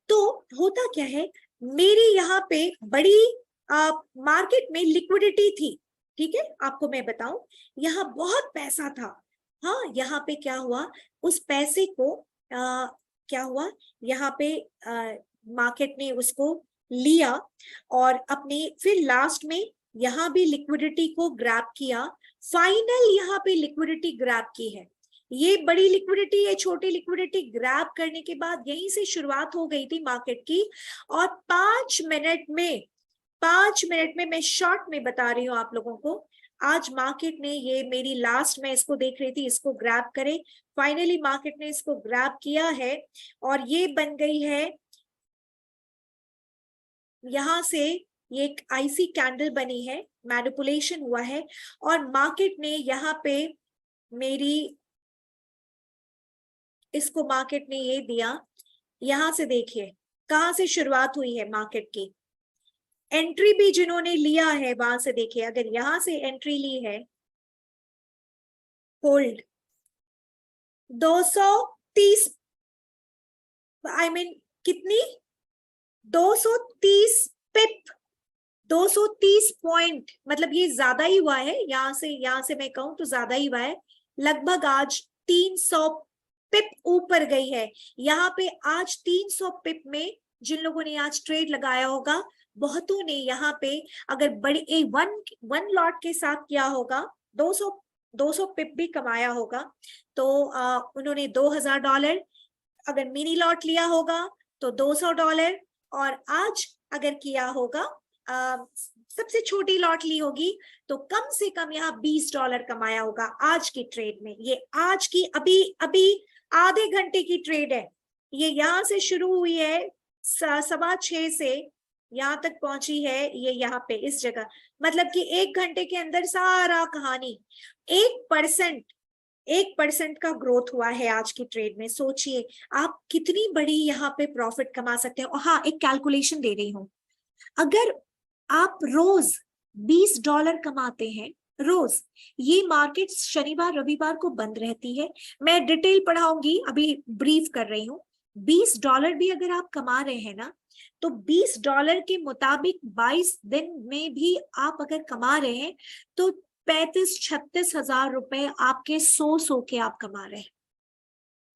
Speaker 1: तो होता क्या है, मेरी यहाँ पे बड़ी मार्केट में लिक्विडिटी थी, ठीक है। आपको मैं बताऊं, यहाँ बहुत पैसा था। हाँ, यहाँ पे क्या हुआ, उस पैसे को क्या हुआ, यहाँ पे मार्केट ने उसको लिया, और अपने फिर लास्ट में यहाँ भी लिक्विडिटी को ग्रैब किया। फाइनल यहाँ पे लिक्विडिटी ग्रैब की है। ये बड़ी लिक्विडिटी, ये छोटी लिक्विडिटी ग्रैब करने के बाद यहीं से शुरुआत हो गई थी मार्केट की। और 5 मिनट में मैं शॉर्ट में बता रही हूँ आप लोगों को, आज मार्केट ने, ये मेरी लास्ट में इसको देख रही थी, इसको ग्रैब करे, फाइनली मार्केट ने इसको ग्रैब किया है, और ये बन गई है यहां से, ये एक आईसी कैंडल बनी है, मैनिपुलेशन हुआ है, और मार्केट ने यहाँ पे मेरी, इसको मार्केट ने ये दिया। यहां से देखिए कहां से शुरुआत हुई है मार्केट की। एंट्री भी जिन्होंने लिया है वहां से देखिए, अगर यहां से एंट्री ली है, होल्ड 230, आई मीन कितनी, 230 पिप, 230 पॉइंट, मतलब ये ज्यादा ही हुआ है। यहां से मैं कहूं तो ज्यादा ही हुआ है, लगभग आज 300 पिप ऊपर गई है। यहाँ पे आज 300 पिप में जिन लोगों ने आज ट्रेड लगाया होगा, बहुतों ने यहाँ पे अगर बड़ी वन लॉट के साथ किया होगा, 200 पिप भी कमाया होगा। तो उन्होंने $2000, अगर मिनी लॉट लिया होगा तो $200, और आज अगर किया होगा, सबसे छोटी लॉट ली होगी तो कम से कम यहाँ $20 कमाया होगा आज की ट्रेड में। ये आज की अभी अभी आधे घंटे की ट्रेड है। ये यहाँ से शुरू हुई है 6:15 से यहाँ तक पहुंची है, ये यहाँ पे इस जगह, मतलब कि 1 घंटे के अंदर सारा कहानी 1%। 1% का ग्रोथ हुआ है आज की ट्रेड में। सोचिए आप कितनी बड़ी यहाँ पे प्रॉफिट कमा सकते हैं। और हाँ, एक कैलकुलेशन दे रही हूँ, अगर आप रोज $20 कमाते हैं रोज, ये मार्केट शनिवार रविवार को बंद रहती है, मैं डिटेल पढ़ाऊंगी, अभी ब्रीफ कर रही हूँ। $20 भी अगर आप कमा रहे हैं ना, तो $20 के मुताबिक 22 दिन में भी आप अगर कमा रहे हैं तो 35-36 हजार रुपए आपके सो के आप कमा रहे हैं।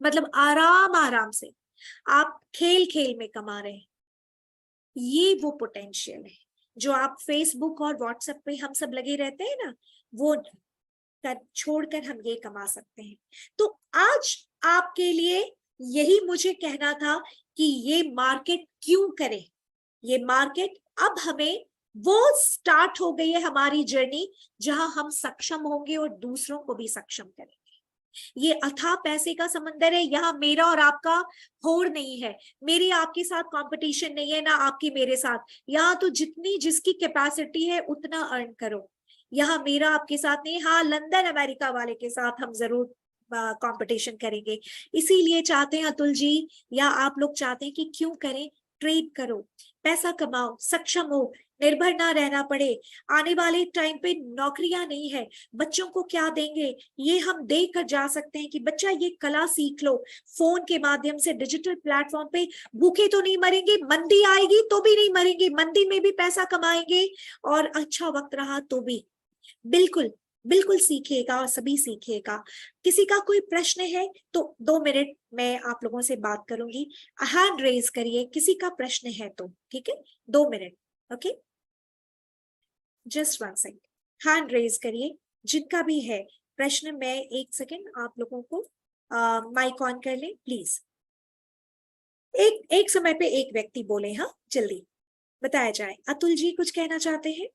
Speaker 1: मतलब आराम आराम से आप खेल खेल में कमा रहे हैं। ये वो पोटेंशियल है जो आप फेसबुक और व्हाट्सएप पे हम सब लगे रहते हैं ना, वो छोड़कर हम ये कमा सकते हैं। तो आज आपके लिए यही मुझे कहना था कि ये मार्केट क्यों करे। ये मार्केट अब हमें वो स्टार्ट हो गई है हमारी जर्नी जहां हम सक्षम होंगे और दूसरों को भी सक्षम करेंगे। ये अथाह पैसे का समंदर है, यहाँ मेरा और आपका होड़ नहीं है, मेरी आपके साथ कंपटीशन नहीं है, ना आपकी मेरे साथ। यहाँ तो जितनी जिसकी कैपेसिटी है उतना अर्न करो, यहाँ मेरा आपके साथ नहीं। हाँ, लंदन अमेरिका वाले के साथ हम जरूर कंपटीशन करेंगे। इसीलिए चाहते हैं अतुल जी, या आप लोग चाहते हैं कि क्यों करें, ट्रेड करो, पैसा कमाओ, सक्षम हो, निर्भर ना रहना पड़े। आने वाले टाइम पे नौकरियां नहीं है, बच्चों को क्या देंगे ये हम देख कर जा सकते हैं कि बच्चा ये कला सीख लो, फोन के माध्यम से डिजिटल प्लेटफॉर्म पे। भूखे तो नहीं मरेंगे, मंदी आएगी तो भी नहीं मरेंगे, मंदी में भी पैसा कमाएंगे, और अच्छा वक्त रहा तो भी। बिल्कुल बिल्कुल सीखिएगा, सभी सीखिएगा। किसी का कोई प्रश्न है तो 2 मिनट मैं आप लोगों से बात करूंगी। हैंड रेज करिए किसी का प्रश्न है तो, ठीक है, 2 minute. Okay, just 1 second, hand raise करिए जिनका भी है प्रश्न। मैं 1 सेकंड आप लोगों को माइक ऑन कर ले प्लीज। एक समय पे एक व्यक्ति बोले, हाँ जल्दी बताया जाए। अतुल जी कुछ कहना चाहते हैं?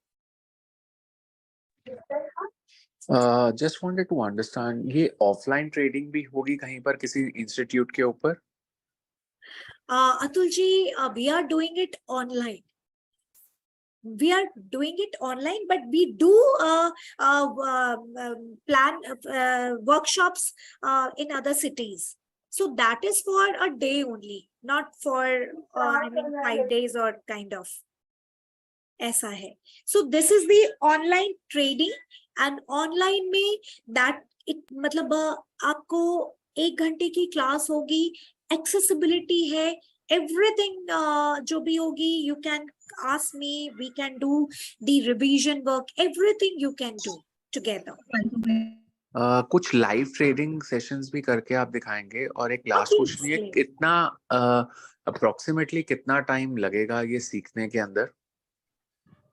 Speaker 2: जस्ट वांटेड टू अंडरस्टैंड, ये ऑफलाइन ट्रेडिंग भी होगी कहीं पर किसी इंस्टीट्यूट के ऊपर?
Speaker 1: Atul ji, we are doing it online. We are doing it online, but we do plan workshops in other cities. So that is for a day only, not for I mean 5 days or kind of. ऐसा है। So this is the online trading, and online में that it मतलब आपको 1 घंटे की class होगी, accessibility है, everything जो भी होगी, you can ask me, we can do the revision work, everything you can do together.
Speaker 2: कुछ लाइव ट्रेडिंग सेशंस भी करके आप दिखाएंगे? और एक लास्ट क्वेश्चन, ये कितना अप्रोक्सीमेटली कितना टाइम लगेगा ये सीखने के अंदर?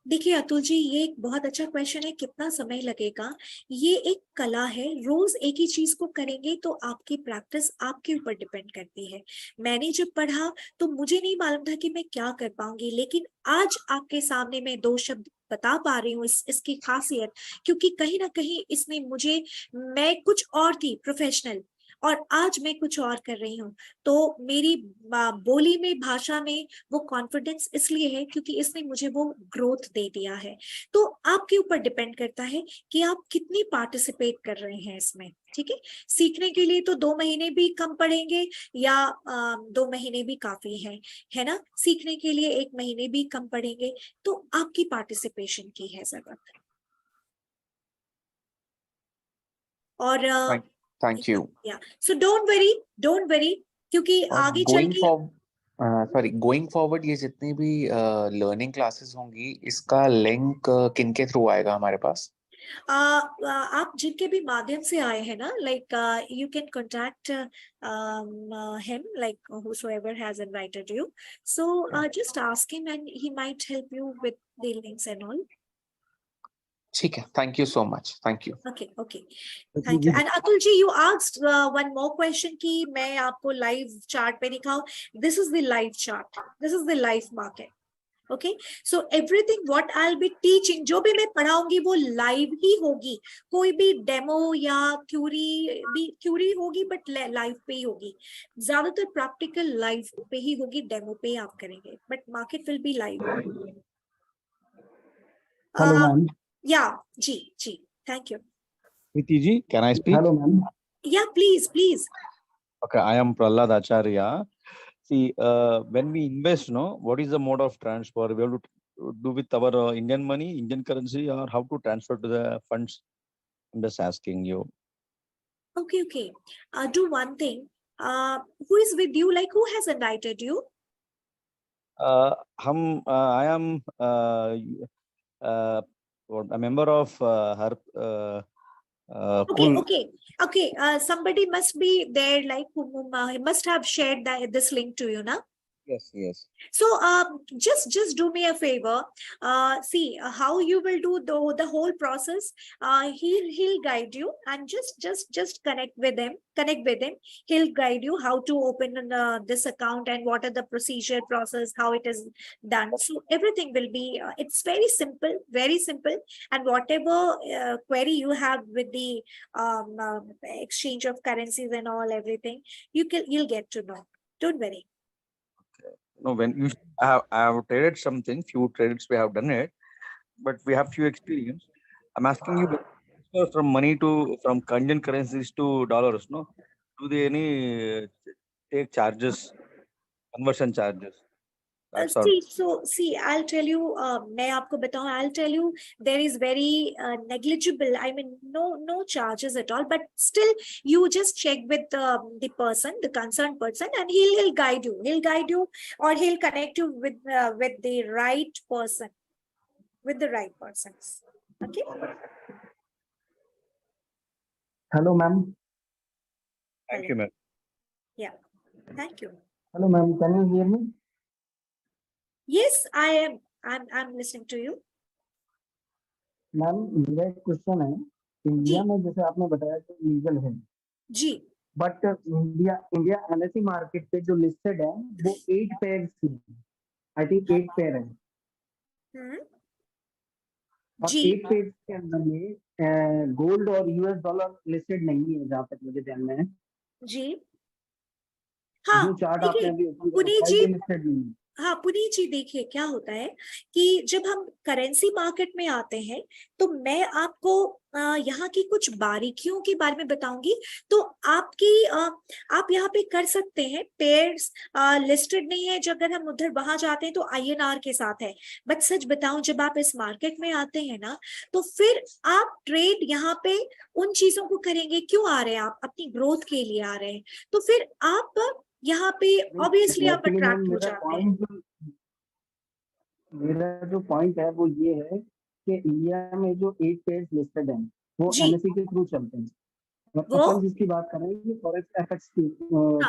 Speaker 1: देखिए अतुल जी, ये एक बहुत अच्छा क्वेश्चन है, कितना समय लगेगा। ये एक कला है, रोज एक ही चीज को करेंगे तो आपकी प्रैक्टिस आपके ऊपर डिपेंड करती है। मैंने जब पढ़ा तो मुझे नहीं मालूम था कि मैं क्या कर पाऊंगी, लेकिन आज आपके सामने मैं 2 शब्द बता पा रही हूँ इसकी खासियत, क्योंकि कहीं ना कहीं इसने मुझे, मैं कुछ और थी प्रोफेशनल और आज मैं कुछ और कर रही हूँ। तो मेरी बोली में, भाषा में वो कॉन्फिडेंस इसलिए है क्योंकि इसने मुझे वो ग्रोथ दे दिया है। तो आपके ऊपर डिपेंड करता है कि आप कितनी पार्टिसिपेट कर रहे हैं इसमें, ठीक है। सीखने के लिए तो 2 महीने भी कम पड़ेंगे, या 2 महीने भी काफी है ना। सीखने के लिए 1 महीने भी कम पड़ेंगे, तो आपकी पार्टिसिपेशन की है जरूरत। और
Speaker 2: thank you.
Speaker 1: So don't worry क्योंकि आगे चल के
Speaker 2: गोइंग फॉरवर्ड ये जितनी भी लर्निंग क्लासेस होंगी, इसका लिंक किन के थ्रू आएगा हमारे पास?
Speaker 1: आप जिनके भी माध्यम से आए हैं ना, like you can contact him, like whosoever has invited you, so just ask him and he might help you with the links and all.
Speaker 2: ठीक है, thank you so much, thank you.
Speaker 1: Okay, thank you. And Atul ji, you asked one more question कि मैं आपको live chart पे दिखाऊं। This is the live chart, this is the live market. Okay, so everything what I'll be teaching, जो भी मैं पढ़ाऊंगी वो live ही होगी। कोई भी डेमो या थ्योरी होगी, बट लाइव पे ही होगी। ज्यादातर प्रैक्टिकल लाइव पे ही होगी, डेमो पे आप करेंगे, but market will be live.
Speaker 3: Hello, ma'am.
Speaker 1: Yeah, जी, thank you.
Speaker 3: Priti ji, can I speak? Hello, ma'am.
Speaker 1: Yeah, please.
Speaker 3: Okay, I am Prahlad Acharya. See, when we invest, no, what is the mode of transfer? We have to do with our Indian money, Indian currency, or how to transfer to the funds? I'm just asking you.
Speaker 1: Okay. Do one thing. Who is with you? Like, who has invited you?
Speaker 3: I am a member of her Kul.
Speaker 1: Okay. Somebody must be there, like whom must have shared this link to you, na?
Speaker 3: Yes.
Speaker 1: So just do me a favor. See how you will do the whole process. He'll guide you, and just connect with him. He'll guide you how to open this account and what are the procedure process, how it is done. So everything will be. It's very simple, And whatever query you have with the exchange of currencies and all everything, you'll get to know. Don't worry.
Speaker 3: No, I have traded something, few trades we have done it, but we have few experience. I'm asking you from Indian currencies to dollars, no? Do they any take charges, conversion charges? That's all.
Speaker 1: See, I'll tell you, I'll tell you, there is very negligible, I mean, no charges at all, but still you just check with the concerned person, and he'll guide you, or he'll connect you with the right person, Okay.
Speaker 4: Hello, ma'am.
Speaker 3: Thank you, ma'am.
Speaker 1: Yeah, thank you.
Speaker 4: Hello, ma'am. Can you hear me?
Speaker 1: Yes, I am. I'm listening to you.
Speaker 4: Ma'am मेरा एक question है, India में जैसे आपने बताया कि legal है
Speaker 1: जी,
Speaker 4: but India NSE market पे जो लिस्टेड है वो 8 पेयर थी, आई थिंक 8 पेयर है। और 8 पेयर के अंदर में गोल्ड और यूएस डॉलर लिस्टेड नहीं है, जहाँ तक मुझे ध्यान में है
Speaker 1: जी। हाँ,
Speaker 4: जो चार्ट आपने अभी ओपन
Speaker 1: पुनीत
Speaker 4: किया है लिस्टेड नहीं है।
Speaker 1: हाँ पुनीत जी, देखिए क्या होता है कि जब हम करेंसी मार्केट में आते हैं तो मैं आपको यहाँ की कुछ बारीकियों के बारे में बताऊंगी, तो आप यहाँ पे कर सकते हैं। पेयर्स लिस्टेड नहीं है, जब अगर हम उधर वहां जाते हैं तो आईएनआर के साथ है, बट सच बताऊं जब आप इस मार्केट में आते हैं ना, तो फिर आप ट्रेड यहाँ पे उन चीजों को करेंगे। क्यों आ रहे हैं आप? अपनी ग्रोथ के लिए आ रहे हैं, तो फिर आप यहाँ पे ऑब्वियसली आप अट्रैक्ट हो जाते हैं।
Speaker 4: मेरा जो पॉइंट है वो ये है कि इंडिया में जो 8 पेयर्स लिस्टेड हैं वो एनएसई के थ्रू चलते हैं। अपन जिसकी बात कर रहे हैं ये फॉरेक्स एफएक्स की,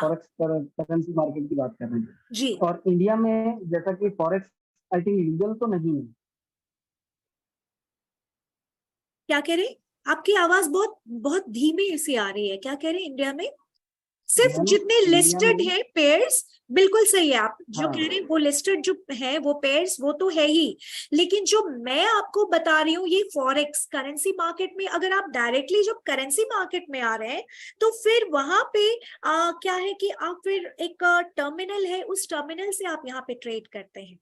Speaker 4: फॉरेक्स करेंसी मार्केट की बात कर रहे हैं
Speaker 1: जी।
Speaker 4: और इंडिया में जैसा कि फॉरेक्स आई थिंक लीगल तो नहीं है।
Speaker 1: क्या कह रहे? आपकी आवाज बहुत धीमी सी आ रही है। क्या कह रहे? इंडिया में सिर्फ जितने लिस्टेड है पेयर्स, बिल्कुल सही है आप जो कह रहे हैं, वो लिस्टेड जो है वो पेयर्स वो तो है ही, लेकिन जो मैं आपको बता रही हूँ ये फॉरेक्स करेंसी मार्केट में, अगर आप डायरेक्टली जब करेंसी मार्केट में आ रहे हैं तो फिर वहां पे क्या है कि आप फिर एक टर्मिनल है, उस टर्मिनल से आप यहाँ पे ट्रेड करते हैं।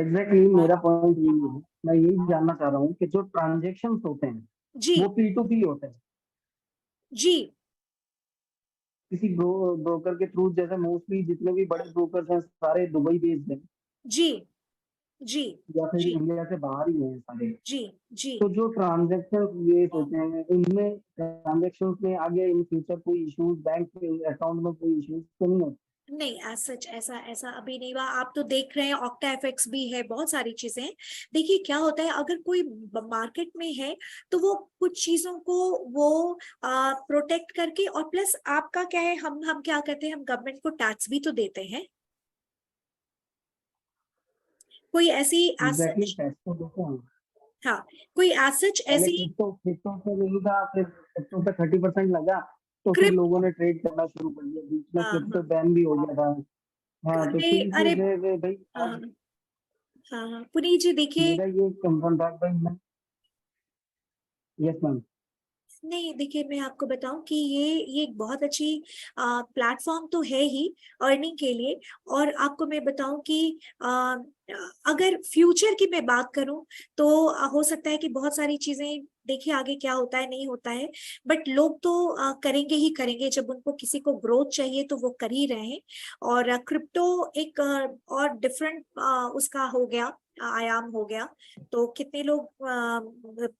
Speaker 4: एग्जैक्टली मेरा पॉइंट यही है, मैं यही जानना चाह रहा हूँ कि जो ट्रांजेक्शंस होते हैं
Speaker 1: जी
Speaker 4: वो P2P होते हैं
Speaker 1: जी,
Speaker 4: किसी ब्रोकर के थ्रू, जैसे मोस्टली जितने भी बड़े ब्रोकर्स हैं सारे दुबई बेस्ड हैं
Speaker 1: जी
Speaker 4: या फिर इंडिया से बाहर ही हैं सारे
Speaker 1: जी।
Speaker 4: तो जो ट्रांजेक्शन ये होते हैं इनमें ट्रांजेक्शंस में आगे इन फ्यूचर कोई इश्यूज, बैंक अकाउंट में कोई इश्यूज तो नहीं होते?
Speaker 1: नहीं, ऐसा अभी नहीं हुआ। आप तो देख रहे हैं ऑक्टा एफएक्स भी है, बहुत सारी चीजें हैं। देखिए क्या होता है, अगर कोई मार्केट में है तो वो कुछ चीजों को वो प्रोटेक्ट करके, और प्लस आपका क्या है, हम क्या करते हैं, हम गवर्नमेंट को टैक्स भी तो देते हैं। कोई ऐसी हाँ, कोई एसेट ऐसी
Speaker 4: क्रिप्टो पे नहीं था, फिर क्रिप्टो पे 30% लगा तो फिर लोगों ने ट्रेड करना शुरू कर दिया, बीच में क्रिप्टो बैन भी हो गया था। हाँ तो
Speaker 1: अरे
Speaker 4: भाई
Speaker 1: हाँ पुनीत जी देखिए,
Speaker 4: मेरा ये कंसर्न था भाई। Yes ma'am.
Speaker 1: नहीं देखिए, मैं आपको बताऊं कि ये एक बहुत अच्छी प्लेटफॉर्म तो है ही अर्निंग के लिए। और आपको मैं बताऊं कि अगर फ्यूचर की मैं बात करूं तो हो सकता है कि बहुत सारी चीजें, देखिए आगे क्या होता है नहीं होता है, बट लोग तो करेंगे ही करेंगे। जब उनको किसी को ग्रोथ चाहिए तो वो कर ही रहे हैं। और क्रिप्टो एक और डिफरेंट उसका हो गया, आयाम हो गया। तो कितने लोग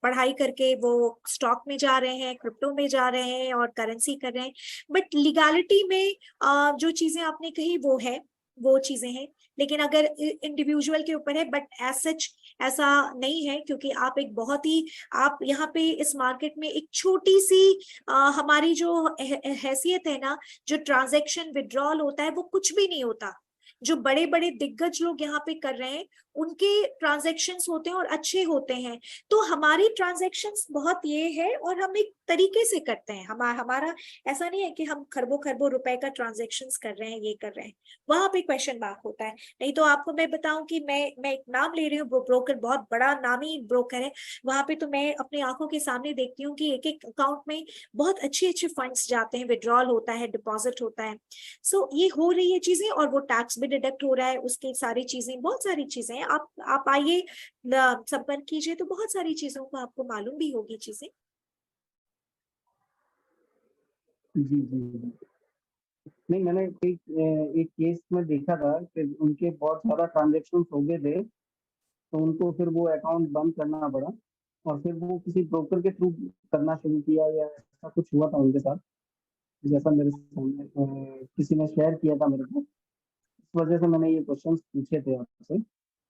Speaker 1: पढ़ाई करके वो स्टॉक में जा रहे हैं, क्रिप्टो में जा रहे हैं और करेंसी कर रहे हैं। बट लीगैलिटी में जो चीजें आपने कही वो है, वो चीजें हैं। लेकिन अगर इंडिविजुअल के ऊपर है, बट एज सच ऐसा नहीं है, क्योंकि आप एक बहुत ही, आप यहाँ पे इस मार्केट में एक छोटी सी हमारी जो हैसियत है ना, जो ट्रांजैक्शन विड्रॉल होता है वो कुछ भी नहीं होता। जो बड़े बड़े दिग्गज लोग यहाँ पे कर रहे हैं उनके ट्रांजैक्शंस होते हैं और अच्छे होते हैं। तो हमारी ट्रांजैक्शंस बहुत ये है, और हम एक तरीके से करते हैं। हमारा ऐसा नहीं है कि हम खरबों खरबों रुपए का ट्रांजैक्शंस कर रहे हैं, ये कर रहे हैं, वहां पे क्वेश्चन मार्क होता है। नहीं तो आपको मैं बताऊं कि मैं एक नाम ले रही हूँ, ब्रोकर बहुत बड़ा नामी ब्रोकर है, वहां पे तो मैं अपनी आंखों के सामने देखती हूँ कि एक एक अकाउंट में बहुत अच्छे अच्छे फंड्स जाते हैं, विड्रॉल होता है, डिपॉजिट होता है। सो ये हो रही है चीजें, और वो टैक्स भी डिडक्ट हो रहा है, उसकी सारी चीजें, बहुत सारी चीजें हैं। आप आइए, संपर्क कीजिए, तो बहुत सारी चीजों को आपको मालूम भी होगी चीजें।
Speaker 4: जी जी जी। नहीं, मैंने एक केस में देखा था कि उनके बहुत सारा ट्रांजेक्शन हो गए थे, तो उनको फिर वो अकाउंट बंद करना पड़ा, और फिर वो किसी ब्रोकर के थ्रू करना शुरू किया, या ऐसा कुछ हुआ था उनके साथ, जैसा मेरे सामने किसी ने शेयर किया था मेरे को। इस वजह से मैंने ये क्वेश्चंस पूछे थे आपसे।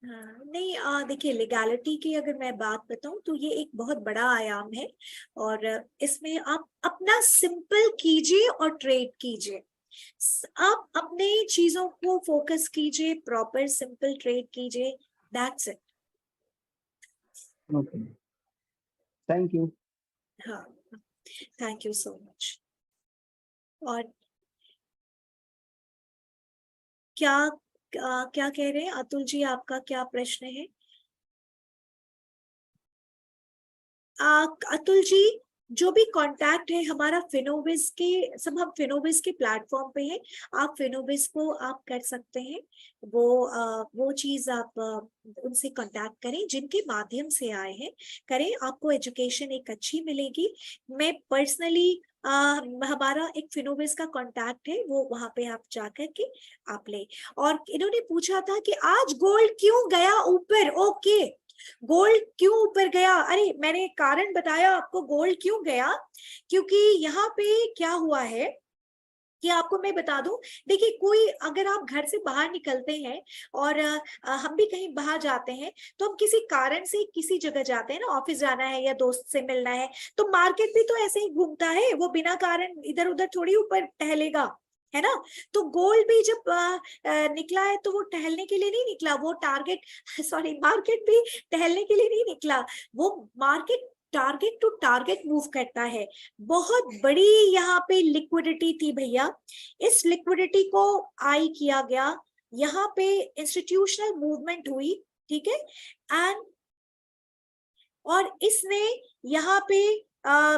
Speaker 1: हाँ, नहीं देखिए, लीगैलिटी की अगर मैं बात बताऊं तो ये एक बहुत बड़ा आयाम है। और इसमें आप अपना सिंपल कीजिए और ट्रेड कीजिए। आप अपने चीजों को फोकस कीजिए, प्रॉपर सिंपल ट्रेड कीजिए, that's it.
Speaker 4: Okay, thank you.
Speaker 1: हाँ, थैंक यू सो मच। और क्या क्या कह रहे हैं अतुल जी, आपका क्या प्रश्न है? अतुल जी, जो भी कांटेक्ट है हमारा फिनोविस के, सब हम फिनोविस के प्लेटफॉर्म पे हैं। आप फिनोविस को आप कर सकते हैं, वो चीज आप उनसे कांटेक्ट करें जिनके माध्यम से आए हैं, करें, आपको एजुकेशन एक अच्छी मिलेगी। मैं पर्सनली हमारा एक फिनोविस का कांटेक्ट है, वो वहां पे आप जाकर के आप ले। और इन्होंने पूछा था कि आज गोल्ड क्यों गया ऊपर? ओके, गोल्ड क्यों ऊपर गया? अरे मैंने कारण बताया आपको गोल्ड क्यों गया, क्योंकि यहाँ पे क्या हुआ है कि आपको मैं बता दूं। देखिए, कोई अगर आप घर से बाहर निकलते हैं और हम भी कहीं बाहर जाते हैं, तो हम किसी कारण से किसी जगह जाते हैं ना, ऑफिस जाना है या दोस्त से मिलना है, तो मार्केट भी तो ऐसे ही घूमता है, वो बिना कारण इधर उधर थोड़ी ऊपर टहलेगा, है ना। तो गोल्ड भी जब निकला है तो वो टहलने के लिए नहीं निकला, वो टारगेट सॉरी मार्केट भी टहलने के लिए नहीं निकला, वो market target to target move करता है। बहुत बड़ी यहाँ पे लिक्विडिटी थी भैया, इस लिक्विडिटी को आई किया गया, यहाँ पे इंस्टीट्यूशनल मूवमेंट हुई, ठीक है। एंड और इसने यहाँ पे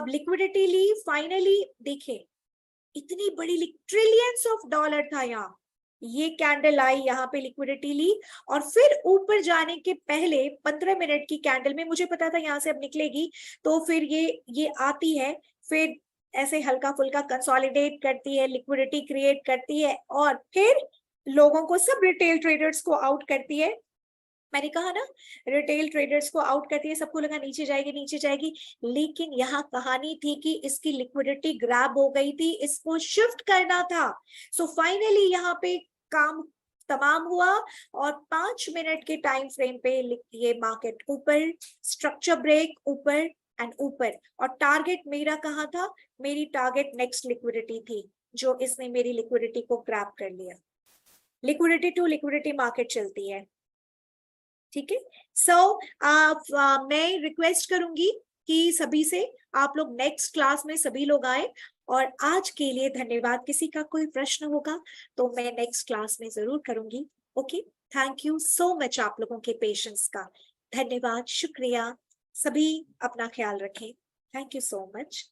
Speaker 1: लिक्विडिटी ली, फाइनली देखे इतनी बड़ी ट्रिलियंस ऑफ डॉलर था यहाँ, ये कैंडल आई, यहाँ पे लिक्विडिटी ली, और फिर ऊपर जाने के पहले 15 मिनट की कैंडल में मुझे पता था यहाँ से अब निकलेगी, तो फिर ये आती है, फिर ऐसे हल्का फुल्का कंसोलिडेट करती है, लिक्विडिटी क्रिएट करती है, और फिर लोगों को, सब रिटेल ट्रेडर्स को आउट करती है। मैंने कहा ना, रिटेल ट्रेडर्स को आउट करती है, सबको लगा नीचे जाएगी नीचे जाएगी, लेकिन यहाँ कहानी थी कि इसकी लिक्विडिटी ग्रैब हो गई थी, इसको शिफ्ट करना था। सो फाइनली यहाँ पे काम तमाम हुआ, और 5 मिनट के टाइम फ्रेम पे ये मार्केट ऊपर, स्ट्रक्चर ब्रेक ऊपर एंड ऊपर। और टारगेट मेरा कहाँ था? मेरी टारगेट नेक्स्ट लिक्विडिटी थी, जो इसने मेरी लिक्विडिटी को ग्रैब कर लिया। लिक्विडिटी टू लिक्विडिटी मार्केट चलती है, ठीक है। सो मैं रिक्वेस्ट करूंगी कि सभी से आप लोग नेक्स्ट क्लास में सभी लोग आए, और आज के लिए धन्यवाद। किसी का कोई प्रश्न होगा तो मैं नेक्स्ट क्लास में जरूर करूंगी। Okay, thank you so much आप लोगों के पेशेंस का, धन्यवाद, शुक्रिया। सभी अपना ख्याल रखें, थैंक यू सो मच।